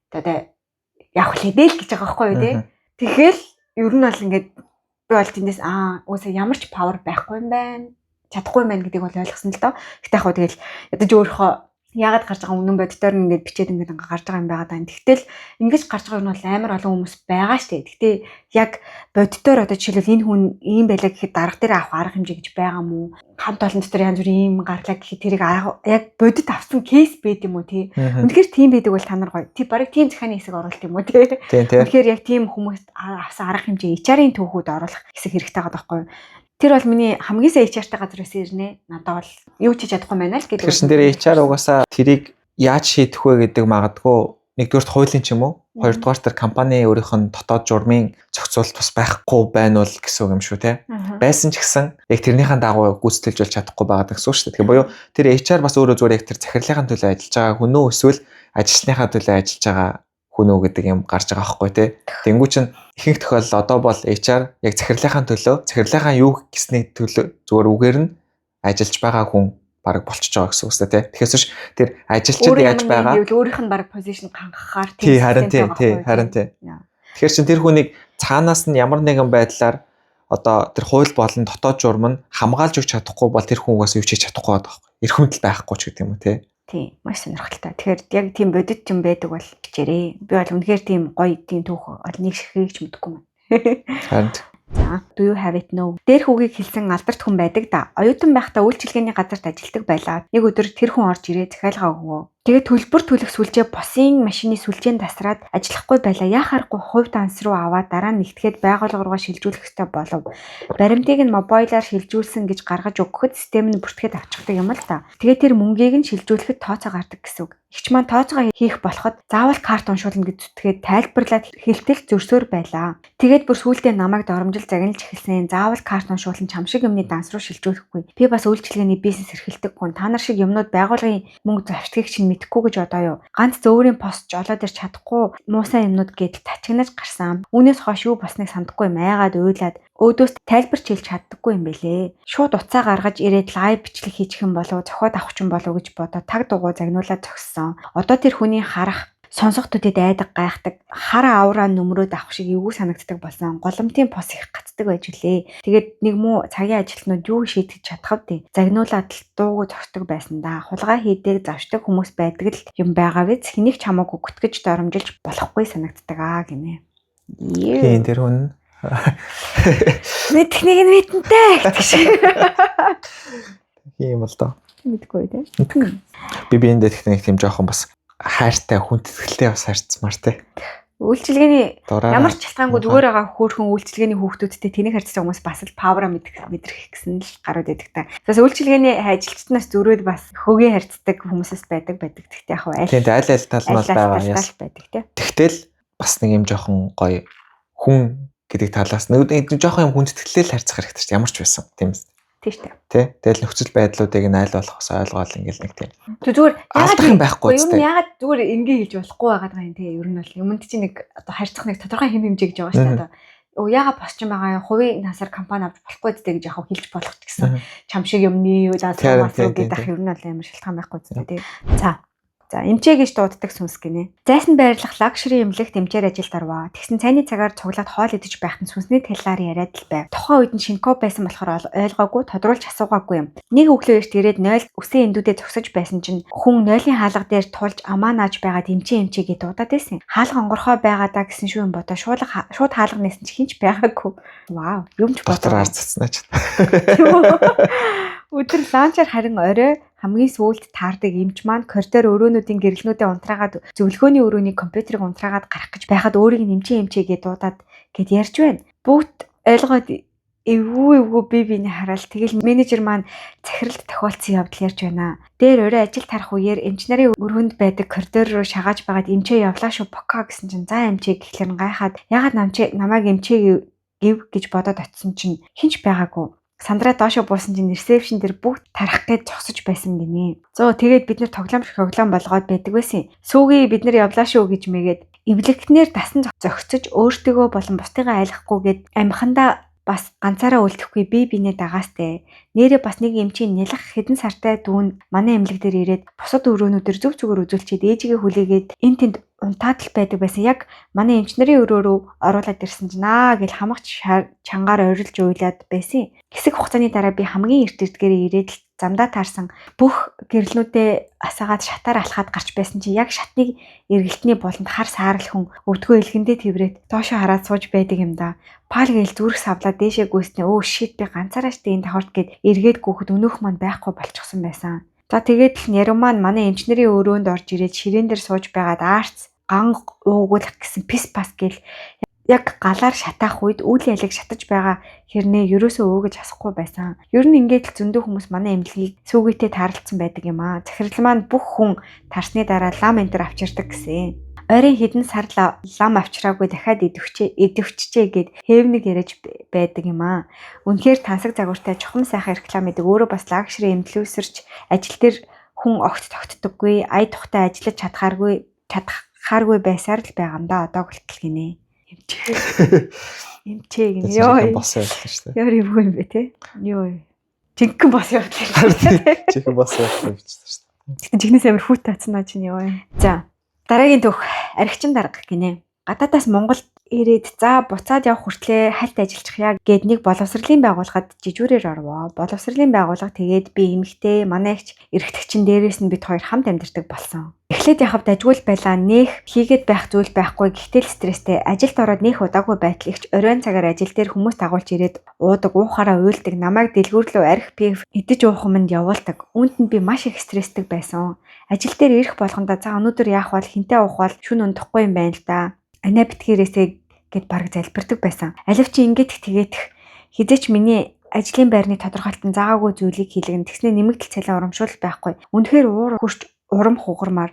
S1: Тэгээ явах хэлээ л гэж байгаа байхгүй юу тий. Тэгэхээр ер нь бол ингээд би бол тэндээс үгүй ямар ч павер байхгүй юм байна. Чадахгүй юм байна гэдгийг бол ойлгосон л доо. Гэтэ яг хөө тэгэл ядаж өөрийнхөө яагаад гарч байгаа үнэн боддоор ингээд бичээд ингээд гарч байгаа юм байгаа даа. Тэгтэл ингэж гарч байгаа нь бол амар олон хүмүүс байгаа штэ. Гэтэ яг боддоор одоо жишээлбэл энэ хүн ийм байлаа гэхэд дарга дээр авах арга хэмжээ гэж байгаа юм уу? Хамт олон дотор янз бүрийн ийм гарлаа гэхэд тэрийг яг бодит авсан кейс байд юм уу тий? Үнэхээр тийм байдаг бол та нар гоё. Тий барыг тийм захааны хэсэг оруулалт юм уу тий? Үнэхээр яг тийм хүмүүст авсан арга хэмжээ HR-ийн түүхүүд оруулах хэсэг хэрэгтэй байгаа байхгүй юу? Тэр бол миний хамгийн сайн HR-тай газраас ирнэ. Надад бол юу ч хийж чадахгүй байна л гэдэг.
S2: Тэрсэн дээр HR угаасаа тэрийг яаж шийдэх вэ гэдэг магадгүй нэгдүгээрт хуулийн ч юм уу, хоёрдугаар тэр компани өөрийнх нь дотоод журмын зохицуулалт бас байхгүй байна уу гэсэн үг юм шүү те. Байсан ч гэсэн яг тэрнийхэн дагуу гүйцэтгэлж чадахгүй байгаа гэсэн үг шүү дээ. Тэгэхээр буюу тэр HR бас өөрөө зүгээр яг тэр захирлын төлөө ажиллаж байгаа хүн үү эсвэл ажилчныхаа төлөө ажиллаж байгаа хүн үү гэдэг юм гарч байгаа байхгүй те. Тэнгүү чинь ихэнх тохиолдолд одоо бол HR яг захирлынхаа төлөө захирлынхаа юу гэсний төлөө зүгээр үгээр нь ажиллаж байгаа хүн баг болчихж байгаа гэсэн үстэй тий. Тэгэхээс биш тэр ажилчид яаж байгаа
S1: өөрийнх нь баг позишн хангахаар
S2: тий харин тий. Тэгэхээр чин тэр хүнийг цаанаас нь ямар нэгэн байдлаар одоо тэр хууль болон дотоод журам нь хамгаалж өгч чадахгүй бол тэр хүн угаас юу ч хийж чадахгүй байгаа байхгүй. Эрх мэдэл байхгүй ч гэдэг юм уу тий.
S1: Тий, маш сонирхолтой. Тэгэхээр яг тийм бодит юм байдаг бол бичээрэй. Би бол үнэхээр тийм гоё тийм түүх нэг ширхгийг ч мэдэхгүй юм.
S2: Харин
S1: За, do you have it no? Дээрх үгийг хэлсэн алдарт хүн байдаг да. Оюутан байхдаа үйлчилгээний газарт ажилладаг байлаа. Нэг өдөр тэр хүн орж ирээ захиалгаа өгөө. Тэгээд төлбөр төлөх сүлжээ босын машины сүлжээнд тасраад ажиллахгүй байлаа. Яхаарахгүй хувь данс руу аваад дараа нь нэгтгэхэд байгууллага руугаа шилжүүлэх ёстой болов. Баримтыг нь мобайлаар шилжүүлсэн гэж гаргаж өгөхөд систем нь бүртгэхэд авчихдаг юм л та. Тэгээд тэр мөнгийг нь шилжүүлэхэд тооцоо гардаг гэсэн үг. Игч маань тооцоо хийх болоход заавал карт уншуулна гэж зүтгээд тайлбарлаад хэлтэл зөрсөөр байлаа. Тэгээд бүр сүүлдээ намайг доромжил загнаж эхэлсэн. Заавал карт уншуулан чам шиг юмны данс руу шилжүүлэхгүй. Би бас үйлчилгээний бизнес эрхэлдэг хүн. Та нар шиг юмнууд байгууллагын мөнгө зарцгийг чинь мэдхгүй гэж одоо юу. Ганц зөөрийн пост жолоод ирч чадахгүй муусай юмнууд гэдэл тачигнаж гарсан. Үүнээс хойш юу босныг сандахгүй майгаад уйлаад өөдөөс тайлбарч хэлж чаддаггүй юм бэлээ. Шууд уцаа гаргаж ирээд лайв бичлэг хийчих юм болов зохиод авах юм болов гэж бодоод таг дугуй загнуулаад зогссон. Одоо тэр хүний харах сонсох төдөд айдаг гайхдаг хар авраа нөмрөөд авах шиг эвгүй санагддаг болсон. Голомтын пос их гацдаг байж үлээ. Тэгээд нэг муу цагийн ажилтнууд юу шийдэж чадхав дээ. Загнуулаад л дуугүй зогсдог байсан да. Хулгай хийдэг завшдаг хүмүүс байдаг л юм байгаа биз. Хэнийг ч хамаагүй гүтгэж доромжилж болохгүй санагддаг гинэ.
S2: Тийм тэр хүн
S1: мэдхнийг нь мэдэнтэй гэдэг шиг.
S2: Тийм л доо.
S1: Мэдгүй тийм.
S2: Би биэндээ техник тийм жоохон бас хайртай хүндэтгэлтэй бас харьцмаар те.
S1: Үйлчилгээний ямар ч шалтгаангүй зүгээр байгаа хөөрхөн үйлчилгээний хүүхдүүдтэй тэнийг харьцаж байгаа хүмүүс бас л павра мэдрэх гэсэн л гарууд байдаг та. Тэгээс үйлчилгээний ажилчднаас зөрөөд бас хөгийн харьцдаг хүмүүсээс байдаг. Тэгтээ яг аль
S2: аль тал нь байгаа юм
S1: байдаг те.
S2: Тэгтэл бас нэг юм жоохон гоё хүн гэдэг талаас нэг жоохон юм хүндэтгэлтэй харьцах хэрэгтэй шүү дээ. Ямар ч байсан тийм ээ.
S1: Тийш үү.
S2: Тэ. Тэгэл нөхцөл байдлуудыг нь аль болохоос ойлгоол ингээл нэг тийм.
S1: Зүгээр
S2: яагаад юм байхгүй
S1: юм яагаад зүгээр ингээ хийж болохгүй байгаа юм те. Ер нь бол юмд чи нэг одоо харьцах нэг тодорхой хэм хэмжээ гэж байгаа шүү дээ. Одоо яагаад босч юм байгаа юм хувийн насаар компани авч болохгүй дээ гэж яхав хэлж болох ч гэсэн чам шиг юмны даасаа гэдэг ер нь бол амар шалтгаан байхгүй дээ. За эмчээ гэж дууддаг сүнс гинэ. Зайсан байрлах лагшри эмнэлэгт эмчээр ажилд орвоо. Тэгсэн цайны цагаар цуглаад хоол идэж байх нь сүнсний талаар яриад л байв. Тухайн үед нь шинко байсан болохоор ойлгоогүй тодруулж асуугаагүй юм. Нэг өглөө эрт ирээд 0 үсэн эндүүдээ зогсож байсан чинь хүн 0-ын хаалга дээр тулж амаа нааж байгаад эмчээ гэж дуудаад байсан. Хаалга онгорхоо байгаадаа гэсэн шүү юм бодоо шууд хаалга нээсэн чи хинч байгаагүй. Вау, юмч
S2: дотор арццснаа ч.
S1: Өдөр ланчаар харин орой хамгийн сүүлд таардаг эмч маань коридор өрөөнүүдийн гэрэлнүүдээ унтраагаад зөвлөгөөний өрөөний компьютерыг унтраагаад гарах гэж байхад өөрийг нэмчээ дуудаад гэд ярьж байна. Бүгд ойлгоод эвгүй би биний хараал тэгэл менежер маань захиралд тохиолдсон явдал ярьж байна. Дээр орой ажил тарах үеэр эмч нарын өрөөнд байдаг коридор руу шагааж байгаад эмчээ явлаа шүү пока гэсэн чинь за эмчээ гэхлээр гайхаад ягаад намайг эмчээ гів гэж бодоод очисон чинь хинч байгаагүй. Сандраа доошо буусан чинь ресепшн дээр бүгд тарах гэж зогсож байсан гинэ. Зөө тэгээд бид нэр тоглоом болгоод байдаг байсан. Сүүгээ бид нар явлаа шүү гэж мэгээд эвлэгтнэр дасан зогсож өөртөөгөө болон бусдыгаа айлахгүйгээд амхандаа бас ганцаараа үлдэхгүй би бинээ дагаастай. Нэрээ бас нэг эмчийн нялх хэдэн сартай дүүн манай эмнэлэг дээр ирээд бусад өрөөнүүдээр зүг зүгээр үзүүлчихэд ээжигээ хүлээгээд эн тэнд унтаадл байдаг байсан. Яг манай эмч нарын өрөө рүү оруулаад ирсэн чинь гэл хамгач чангаар орилж уйлаад байсан. Хэсэг хугацааны дараа би хамгийн эрт эртгээр ирээд л замдаа таарсан бүх гэрэлнүүдээ асаагаад шатаар алхаад гарч байсан чинь яг шатны эргэлтний болонд хар саарл хүн өвдгөө илгэндээ тэврээд доошоо хараад сууж байдаг юм да. Пал гээл зүрх савлаа дээшээ гүйснээ шит би ганцаараа штэ энэ давхарт гэд эргээд гүөхд өнөөх маань байхгүй болчихсон байсан. За тэгээд л нэрв маань манай эмч нарын өрөөнд орж ирээд ширээн дээр сууж байгаад аарц ган уугуулах гэсэн пис пас гээл яг галаар шатаах үед үйл ялыг шатаж байгаа хэрнээ ерөөсөө өөгөж асахгүй байсан. Ер нь ингээд л зөндөө хүмүүс манай эмнэлгийг сүүгийтэй таарлцсан байдаг юм аа. Захирал маань бүх хүн тарсны дараа лам энтер авчирдаг гэсэн. Ойрын хідэн сар лам авчраагүй дахиад идэвччээ гэд хэвнэг яриаж байдаг юм аа. Үнэхээр тансаг загвартай чухам сайхан реклам гэдэг өөрөө бас лагшри эмнэлүүсэрч ажил дээр хүн огт тогтдоггүй, ая тухтай ажиллаж чадхааргүй байсаар л байгаа юм да одоо хүртэл гинэ. Эмчээ гинэ. Йоо.
S2: Бос явуулсан шүү дээ.
S1: Яар ивгүй юм бэ те? Йоо. Жинхэнэ бос явуулсан.
S2: Жинхэнэ бос явуулсан шүү дээ.
S1: Тэгтээ жигнэс амир хүүт таацнаа чинь ёо. За дараагийн түүх архичин дарга гинэ. Гадаадаас Монголд ирээд за буцаад явах хүртлээр хальт ажиллах яа гэд нэг боловсролын байгууллагад жижүүрээр орвоо. Боловсролын байгууллага тэгээд би эмэгтэй манайч эрэгтгчин дээрээс нь бид хоёр хамт амьдардаг болсон. Эхлээд яхав дажгүй байлаа нэх хийгээд байх зүйл байхгүй гэхдээ стресстэй ажилд ороод нэх удаагүй байтал ихч оройн цагаар ажил дээр хүмүүс дагуулж ирээд уудаг уухаараа уйлдаг намайг дэлгүүрлөө арх пив идэж уух юмд явуулдаг. Үүнд нь би маш их стресстэй байсан. Ажил дээр ирэх болгонда за өнөөдөр яах вэ хинтээ уух бол шүн унтахгүй юм байна л да. Анаа битгэрээсээ гэд бараг залбирдаг байсан. Алив чи ингээд тэгээдэх хизээч миний ажлын байрны тодорхойлолтод заагаагүй зүйлийг хийлгэн тэгснэ нэмэгдэл цалин урамшуул байхгүй. Үнэхээр уур хурж урам хугармаар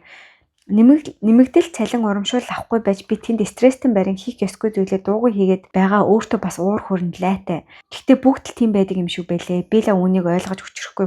S1: нэмэгдэл цалин урамшуул авахгүй байж би тэнд стресстэй байран хийх ёсгүй зүйлээ дуугүй хийгээд байгаа өөртөө бас уур хүрэн лайтай. Гэхдээ бүгд л тийм байдаг юм шиг байлээ. Би л үүнийг ойлгож өчрөхгүй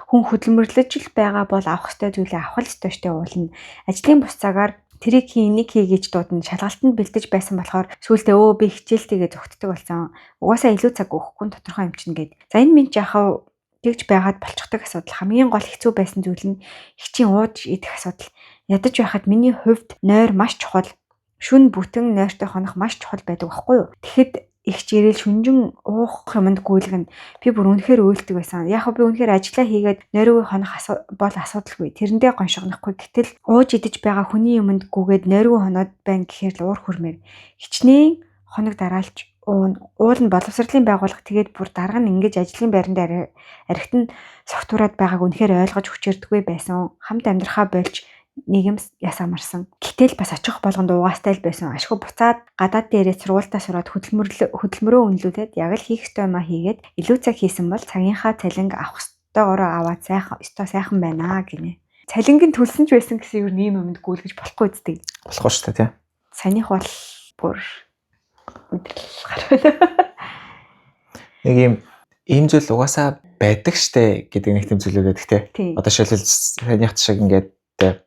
S1: хүн хөдөлмөрлөж л байгаа бол авах ёстой зүйлээ авах л ёстой штэ уулна. Ажлын бус цагаар тэрийг энийг хий гэж дуудана. Шалгалтанд бэлдэж байсан болохоор сүүлдээ би хичээлтэйгээ зөгтдөг болсон. Угаасаа илүү цаг өгөхгүй тодорхой юм чинь гээд. За энэ минь яхав тэгж байгаад болчихдог асуудал. Хамгийн гол хэцүү байсан зүйл нь хичийн ууж идэх асуудал. Ядаж байхад миний хувьд нойр маш чухал. Шүн бүтэн нойртой хонох маш чухал байдаг байхгүй юу? Тэгэхэд ихч ирээл шүнжин уух юмд гүйлгэн би бүр үнэхээр өөлдөг байсан. Яг би үнэхээр ажиллаа хийгээд нойргүй хонох бол асуудалгүй. Тэрэндээ гоншигнохгүй. Гэтэл ууж идэж байгаа хүний юмд гүгээд нойргүй хоноод байна гэхээр л уур хүрмээр. Хичнээн хоног дараалж уул нь боловсролын байгууллага тэгээд бүр дарга нь ингэж ажлын байранд архитан согтуураад байгааг үнэхээр ойлгож хүчирдэггүй байсан. Хамт амьдрахаа болж нийгэм ясамарсан. Гэтэл бас очих болгонд угаастай л байсан. Ашгүй буцаад гадаад дээрээ сургуультаа сураад хөдөлмөрөө үнэлүүлээд яг л хийх ёстой юмаа хийгээд илүү цаг хийсэн бол цагийнхаа цалинг авах ёстойгоороо аваад сайхан байна гинэ. Цалингийн төлсөн ч байсан гэсэн юм ийм юмд гүйлгэж болохгүй үстэй.
S2: Болохгүй шүү дээ тий.
S1: Санийх бол бүр өдрөл гарна.
S2: Нэг ийм зүйл угаасаа байдаг штэ гэдэг нэг тийм зүйлүүд байдаг тий. Одоо шилжил санийх шиг ингээд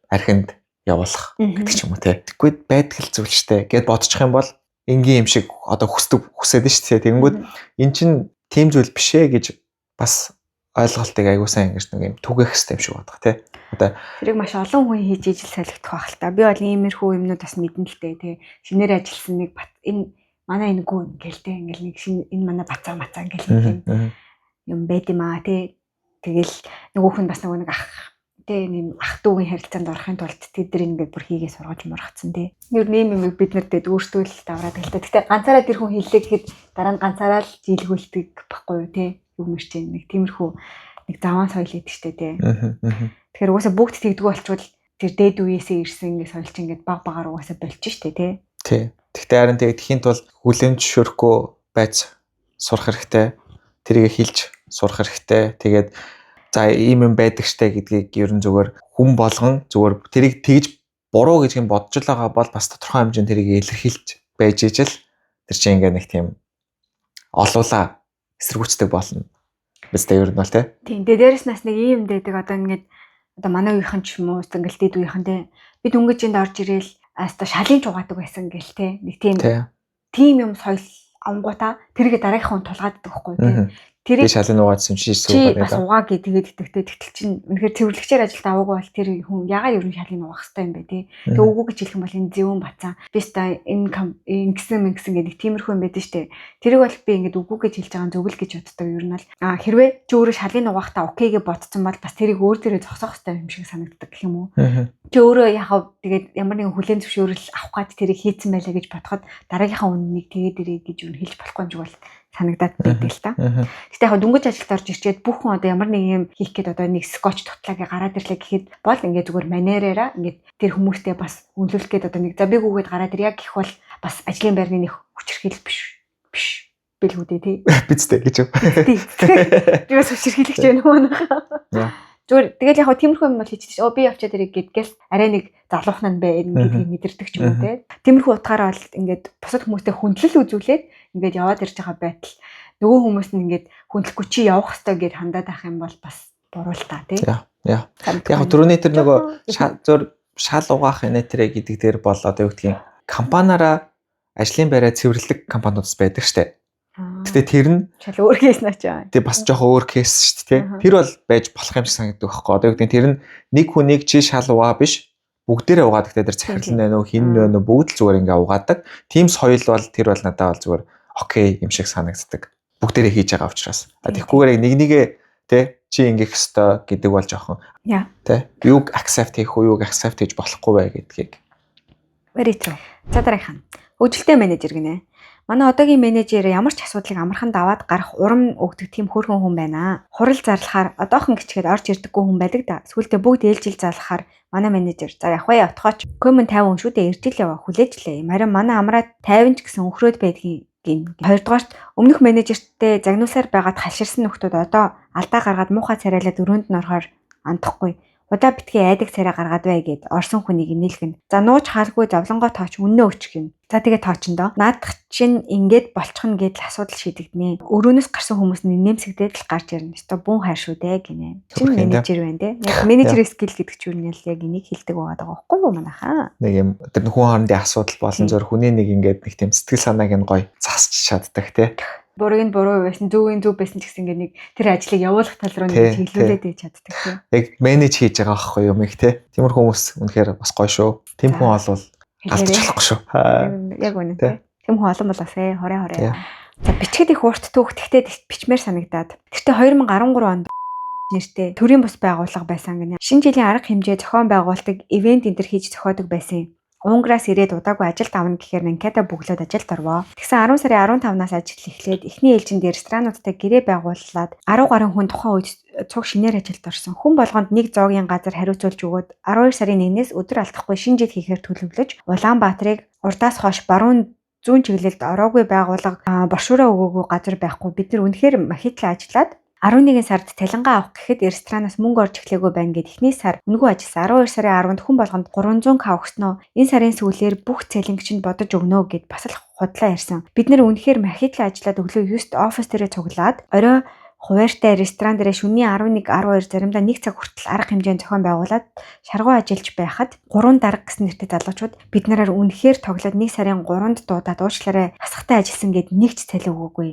S2: архинд явуулах гэдэг ч юм уу те. Тэгвэл байдаг л зүйл штэ гэд бодчих юм бол энгийн юм шиг одоо хүсээд нь штэ. Тэгэнгүүт эн чин тийм зүйл биш ээ гэж бас ойлголтыг аягүй сайн ингэж нэг юм түгэх хэрэгтэй юм шиг бодох те. Одоо
S1: тэрийг маш олон хүн хийж ижил солигдох байх л та. Би бол иймэрхүү юмнууд бас мэдэн л те. Шинээр ажилласан нэг энэ манай энэ гүн гэл те. Ингээл нэг энэ манай бацаа ингээл юм байд юм аа те. Тэгэл нөгөөх нь бас нэг нэг ах дүүгийн харилцаанд орохын тулд тэд нар ингээд бүр хийгээ сургаж мургацсан тий. Ер нь юм бид нар дэд өөртөө л давраад гэлтэй. Гэтэ ганцаараа тэр хүн хэллээ гэхэд дараа нь ганцаараа л жилгүүлдэг байхгүй юу тий. Юм шиг нэг тиймэрхүү нэг заван соёл гэдэг штэ тий. Тэгэхээр угаасаа бүгд тэгдэг болчвол тэр дээд үеэсээ ирсэн ингэ соёл чинь ингэ баг багаар угаасаа болчих штэ тий.
S2: Тий. Гэхдээ харин тэгхийн тулд хүлэмж шөрөхгүй байж сурах хэрэгтэй. Тэрийг хэлж сурах хэрэгтэй. Тэгээд за ийм юм байдаг штэ гэдгийг ер нь зүгээр хүн болгон зүгээр тэрийг тэгж буруу гэж юм бодож л байгаа бол бас тодорхой хэмжээнд тэрийг илэрхийлж байж ижил тэр чинь ингээ нэг тийм олуула эсэргүүцдэг болно. Бистэ ер нь бол тий.
S1: Тийм. Дээрээс нас нэг ийм дэдэг одоо ингээд одоо манай үеийнхэн ч юм уу ингээл дээд үеийнхэн тий. Бид өнгөж энд орж ирээл аста шалын чугаадаг байсан гэл тий. Нэг тийм юм соёл ангуута тэргээ дараагийнхын тулгааддаг байхгүй тий.
S2: Тэр шалын угаадсан чи
S1: эсвэл бас угаа гэдэг итгэдэг. Тэгтэл чинь үнэхээр цэвэрлэгчээр ажилд аваагүй бол тэр хүн ягаад ер нь шалын угаах хэрэгтэй юм бэ тий. Тэг үгүй гэж хэлэх юм бол энэ зэвүүн бацаа. Би ста энэ ингэсэн гэдэг тиймэрхүү юм байдаг штэ. Тэрийг бол би ингээд үгүй гэж хэлж байгаа зөвл гэж боддог ер нь л. Хэрвээ чи өөрөө шалын угаахтаа окей гэж бодсон бол бас тэрийг өөр дээрээ зогсоох хэрэгтэй юм шиг санагддаг гэх юм уу. Чи өөрөө яхав тэгээд ямар нэгэн хүлээн зөвшөөрөл авах гад тэрийг хийцэн байлаа гэж бодоход дараагийнхаа үннийг тэгээд ирээ гэж юу хэлж болохгүй юм шиг бол санагдаад байдаг л та. Гэтэ яг дөнгөж ажилд орж ирчээд бүх хүн одоо ямар нэг юм хийх гээд одоо нэг скотч тутлаагээ гараад ирлээ гэхэд бол ингээд зүгээр манераараа ингээд тэр хүмүүстэй бас үнэлүүлэх гээд одоо нэг за би гүгээд гараад ир яг гэх бол бас ажлын байрны нэг хүчирхийлэл биш бэлгүүдээ тий.
S2: Бицтэй гэж юу.
S1: Тий. Би бас хүчирхийлэгч байна уу? Зүгээр тэгэл яг тиймэрхүү юм бол хийчих. Би явчаад ирэх гэдгээс арай нэг залуухан нь байна гэдгийг мэдэрдэг ч юм уу те. Тиймэрхүү утгаараа бол ингээд бусад хүмүүстэй хүндлэл үзүүлээд ингээд яваад ирж байгаа байтал нөгөө хүмүүс нь ингээд хүндлэхгүй чи явах хэрэгтэй гэд хандаад ах юм бол бас буруу л та те.
S2: Яг түрүүний тэр нөгөө зөөр шал угаах нэтэрэ гэдэг дээр бол одоо юу гэдгийг компаниараа ажлын байраа цэвэрлэх компаниудс байдаг штэ. Гэтэ тэр нь
S1: шал өөр кейс наач аа.
S2: Тэг бас жоохон өөр кейс шүү дээ. Тэр бол байж болох юм шиг санагддаг байхгүй. Одоо гэдэг нь тэр нь нэг хүнийг чи шал угаа биш бүгдээрээ угаадаг. Тэр захирал нь байна уу, хин нь байна уу бүгд л зүгээр ингээ угаадаг. Тим соёл бол тэр бол надад бол зүгээр окей юм шиг санагддаг. Бүгдээрээ хийж байгаа учраас. Тэгэхгүйгээр нэг нэгэ тэ чи ингэх ёстой гэдэг бол жоохон тэ юуг accept хийх уу, юуг accept хийж болохгүй бай гэдгийг.
S1: Very true. За дараагийн хөгжилтэй менежер гинэ. Манай одоогийн менежер ямар ч асуудлыг амархан даваад гарах урам өгдөг тийм хөөрхөн хүн байна. Хурал зарлахаар одоохон гिचгээд орж ирдэггүй хүн байдаг да. Сүүлдээ бүгд ээлжил зарлахаар манай менежер за явах бай явтахаач. Комент 50 хүн шүү дээ ирж ил яваа хүлээжлээ. Харин манай амраад 50 ч гэсэн өхрөөд байдгийг гин. Хоёрдугаарт өмнөх менежертэй загнуусаар байгаад халширсан нөхдүүд одоо алдаа гаргаад муухай царайлаад өрөөнд нь орохоор андахгүй. Удаа битгий айдаг царай гаргаад бай гэд орсон хүнийг инээлгэн. За нууж хаалгүй зовлонгоо тооч үннээ өчг юм. За тэгээ тоочондоо наадах чинь ингээд болчихно гэдэл асуудал шийдэгдэнэ. Өрөөнөөс гарсан хүмүүс нь нэмсэгдээд л гарч ирнэ. Өстой бүүн хайр шүү дээ гинэ. Чин менежер байна те. Яг менежер скил гэдэг чинь юу нэл яг энийг хэлдэг байгаа байхгүй юу манайхаа.
S2: Нэг юм тэр хүн хоорондын асуудал болон зөөр хүний нэг ингээд нэг тийм сэтгэл санааг нь гоё засч чаддаг те.
S1: Бурыг нь буруу байсан, зөвгийн зөв байсан ч гэсэн ингээд нэг тэр ажлыг явуулах тал руу нэг хэлүүлээд ээж чаддаг тийм.
S2: Яг менеж хийж байгаа байхгүй юм их тийм. Тиймэр хүмүүс үнэхээр бас гоё шүү. Тэм хүн олвол алдаж болохгүй шүү.
S1: Яг үнэ тийм. Тэм хүн олон бол бас хорой. За бичгэд их урт түүхтэйгтэй бичмээр санагдаад. Тэгтээ 2013 онд нэртэй төрийн бус байгууллага байсан гинэ. Шинэ жилийн арга хэмжээ зохион байгуулдаг ивент энэ төр хийж зохиодог байсан. Унграас ирээд удаагүй ажилд авна гэхээр Нанкада бөглөөд ажилд орвоо. Тэгсэн 10 сарын 15-наас ажил эхлээд эхний ээлжинд ресторануудтай гэрээ байгууллаад 10 гаруй хүн тухайн үед цуг шинээр ажилд орсон. Хүн болгонд нэг зоогийн газар хариуцуулж өгөөд 12 сарын 1-ээс өдөр алдахгүй шинэ жил хийхээр төлөвлөж Улаанбаатарыг урдаас хойш баруун зүүн чиглэлд ороогүй байгууллага бошуураа өгөөгүй газар байхгүй. Бид нар үнэхээр махитлаа ажиллаад 11 сард талингаа авах гэхэд ресторанаас мөнгө орж эхлэегүй байна гэд эхний сар үнэгүй ажилласан. 12 сарын 10-нд хүн болгонд 300к өгснөө. Энэ сарын сүүлээр бүх цалингчид бодож өгнө гэд бас л худлаа ярьсан. Бид нэр үнэхээр махитлаа ажиллаад өглөө 9-т офис дээрээ цуглаад орой хуваартай ресторан дээрээ шөнийн 11-12 заримдаа 1 цаг хүртэл арга хэмжээнд зохион байгуулад шаргуу ажиллаж байхад 3 дарга гэсэн нэртэй залуучууд бид нараар үнэхээр тоглоод 1 сарын 3-нд дуудаад уучлаарай хасахтай ажилласан гэд нэг ч цалин өгөөгүй.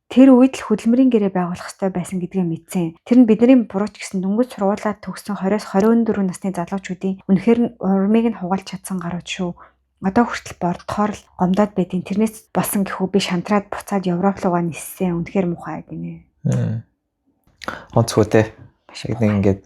S1: Тэр үед л хөдөлмөрийн гэрээ байгуулах хэрэгтэй байсан гэдгээ мэдсэн. Тэр нь бидний бурууч гэсэн дөнгөж сургуулаад төгссөн 20-с 24 насны залуучуудын үнэхээр урмыг нь хугаалж чадсан гарууд шүү. Одоо хүртэл бордохоор л гомдоод байдیں۔ Тэрнээс болсон гэхүү би шантраад буцаад Европ руугаа ниссэн. Үнэхээр муухай гинэ.
S2: Онцгойтэй. Шиг нэг ингээд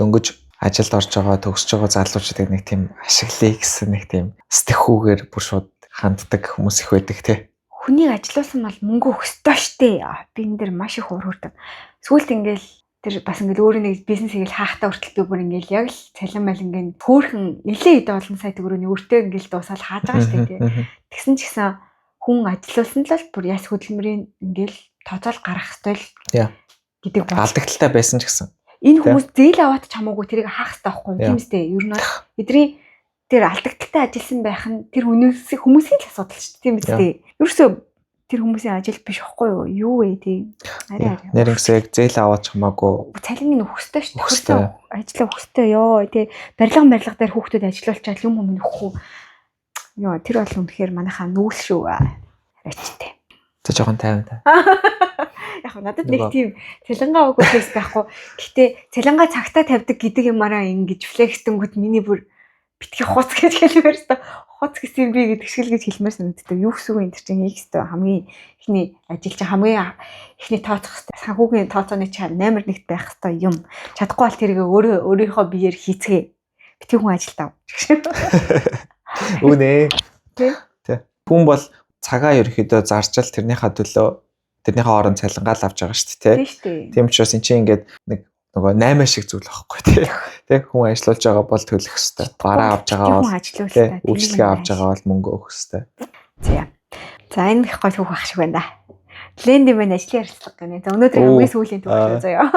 S2: дөнгөж ажилд орж байгаа төгсөж байгаа залуучуудыг нэг тийм ашиглая гэсэн нэг тийм сэтгэхүүгээр бүр шууд ханддаг хүмүүс их байдаг те.
S1: Хүнийг ажилуулсан бол мөнгө өгөх ёстой штэ. Би энэ дэр маш их уур хүрдэг. Сүүлд ингээл Тэр бас ингээд өөрөө нэг бизнесийг л хаахтаа хүртэл бүр ингээд яг л цалин мал ингээд хөөхөн нэлээд хэд олон сая төгрөгийн өртөө ингээд дуусаад хааж байгаа шүү дээ. Тэгсэн ч гэсэн хүн ажиллуулсан л бүр яс хөдөлмөрийн ингээд тооцоол гарах ёстой л гэдэг байна.
S2: Алдагдaltaй байсан ч гэсэн.
S1: Энэ хүмүүс зээл аваад ч хамаагүй тэрийг хаах хэрэгтэй байхгүй юм тийм үстэй. Ер нь бол эдний тэр алдагдaltaй ажилласан байх нь тэр хүмүүсийн л асуудал шүү дээ тийм үстэй. Ерөөсөө тэр хүмүүсийн ажил биш байхгүй юу? Юу вэ тийм. Арай.
S2: Нэрнгэсээ зээл аваад ч хамаагүй
S1: цалин нь өгөхтэй шүү дээ. Ажлаа өгөхтэй ёо тий. Барилга дээр хүүхдүүд ажиллуулчаад юм нөхгүй. Ёо тэр бол үнэхээр манайхаа нүүл шүү. Арайчтэй.
S2: Тэ жоохон тайван.
S1: Яг надад нэг тийм цалингаа өгөх кейс байхгүй. Гэхдээ цалингаа цагтаа тавьдаг гэдэг юмараа ингэж флекстэнгүүд миний бүр битгий хуц гэж хэлмээр өстө хуц гэсэн би гэдэг шиг л гэж хэлмээр санагддаг. Юу гэсэн үг энэ чинь X-тэй хамгийн ихний ажил чинь хамгийн ихний тооцох хэрэгтэй. Санхүүгийн тооцооны чам номер 1-т байх хэрэгтэй юм. Чадахгүй бол тэрийг өөрийнхөө биеэр хийцгээ. Битгий хүн ажилд ав.
S2: Үнэ. Тэ. Хүн бол цагаа ерөөхдөө зарчил тэрнийхээ төлөө тэрнийхээ орон цалингаа л авч байгаа шүү дээ. Тийм учраас эн чинь ингээд нэг нөгөө 8 шиг зүйл байхгүй тий. Хүн ажиллаж байгаа бол төлөх ёстой. Бараа авч байгаа бол үйлчлэгээ авч байгаа бол мөнгө өгөх ёстой.
S1: За энэ их гол хүүх ах шиг байна да. Ленди мэн ажлын ярилцлага гэнэ. За өнөөдөр хамгийн сүүлийн түүх шүү заяа.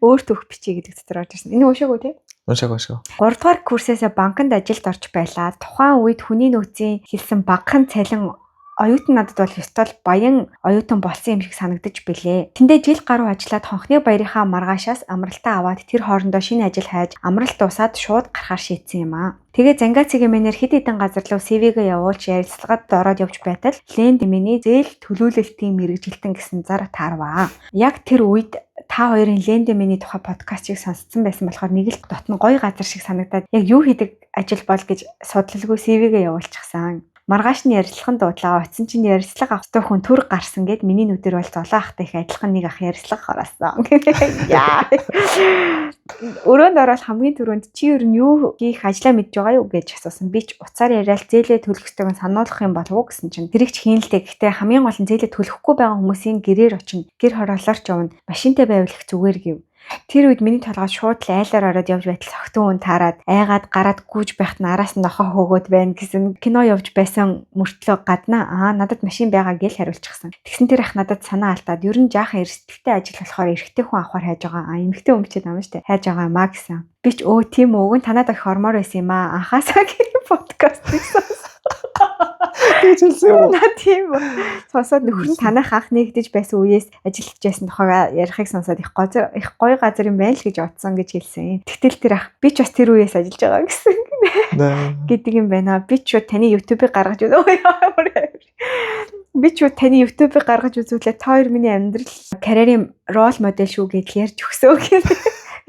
S1: Өөр түүх бичиж гэдэг дотор орж ирсэн. Энэ уушаагүй тий.
S2: Уушаагүй.
S1: 3 дугаар курсээсээ банкнд ажилд орж байлаа. Тухайн үед хүний нөөцийн хэлсэн багахан цалин оюутан надад бол ёстой баян оюутан болсон юм шиг санагдаж билээ. Тэндээ жил гаруй ажиллаад хонхны баярынхаа маргаашаас амралтаа аваад тэр хоорондоо шинэ ажил хайж амралт дуусаад шууд гарахаар шийдсэн юм аа. Тэгээ Зангацгийн мэнээр хэд хэдэн газар руу CV-гээ явуулж ярилцлагад ороод явж байтал Ленд миний зээл төлөвлөлтийн мэрэгжилтэн гэсэн зар таарваа. Яг тэр үед та хоёрын Ленд миний тухай подкастыг сонсцсон байсан болохоор нэг л дотн гоё газар шиг санагдаад яг юу хийдэг ажил бол гэж судлалгүй CV-гээ явуулчихсан. Маргааш нь ярилцлаганд дуудлаа. Очсон чинь ярилцлага авах хүн төр гарсан гэд миний нүдэр бол золоо ахтай их адилхан нэг ах ярилцлага хоросон. Яа. Өрөөнд ороод хамгийн түрүүнд чи ер нь юу хийх ажлаа мэдж байгаа юу гэж асуусан. Би ч уцаар яриад зээлээ төлөх ёстойг нь сануулгах юм болов уу гэсэн чинь тэрийг ч хийнэлтэй. Гэхдээ хамгийн гол нь зээлээ төлөхгүй байгаа хүмүүсийн гэрээр очино. Гэр хороолоор ч явна. Машинтай байвал их зүгээр гэв. Тэр үед миний толгой шууд л айлаар ороод явж байтал согтун хүн таарад айгаад гараад гүйж байхад нь араас нь нохоо хөөгөөд байна гэсэн кино явж байсан мөртлөө гаднаа надад машин байгаа гэж хариулчихсан. Тэгсэн тэр ах надад санаа алдаад ер нь жаахан эрсдэлтэй ажил болохоор эрэгтэй хүн авахар хайж байгаа. Эмэгтэй хүн бичээд байгаа шүү дээ. Хайж байгаа маа гэсэн. Би ч тийм үү танаад их хормоор байсан юм аа. Анхаасаа подкастыг сонсон.
S2: Тэжэлсэн юм.
S1: Тийм үү. Сонсоод нөхөр нь танах анх нэгдэж байсан үеэс ажиллаж байсан тухайга ярихыг сонсоод их гоё газар юм байна л гэж бодсон гэж хэлсэн. Тэгтэл тэр ах би ч бас тэр үеэс ажиллаж байгаа гэсэн гэдэг юм байна. Би ч таны YouTube-ыг гаргаж би ч таны YouTube-ыг гаргаж үзүүлээ. Та хоёр миний амьдрал карьерийн рол модель шүү гэж ярьж өгсөө гэдэг.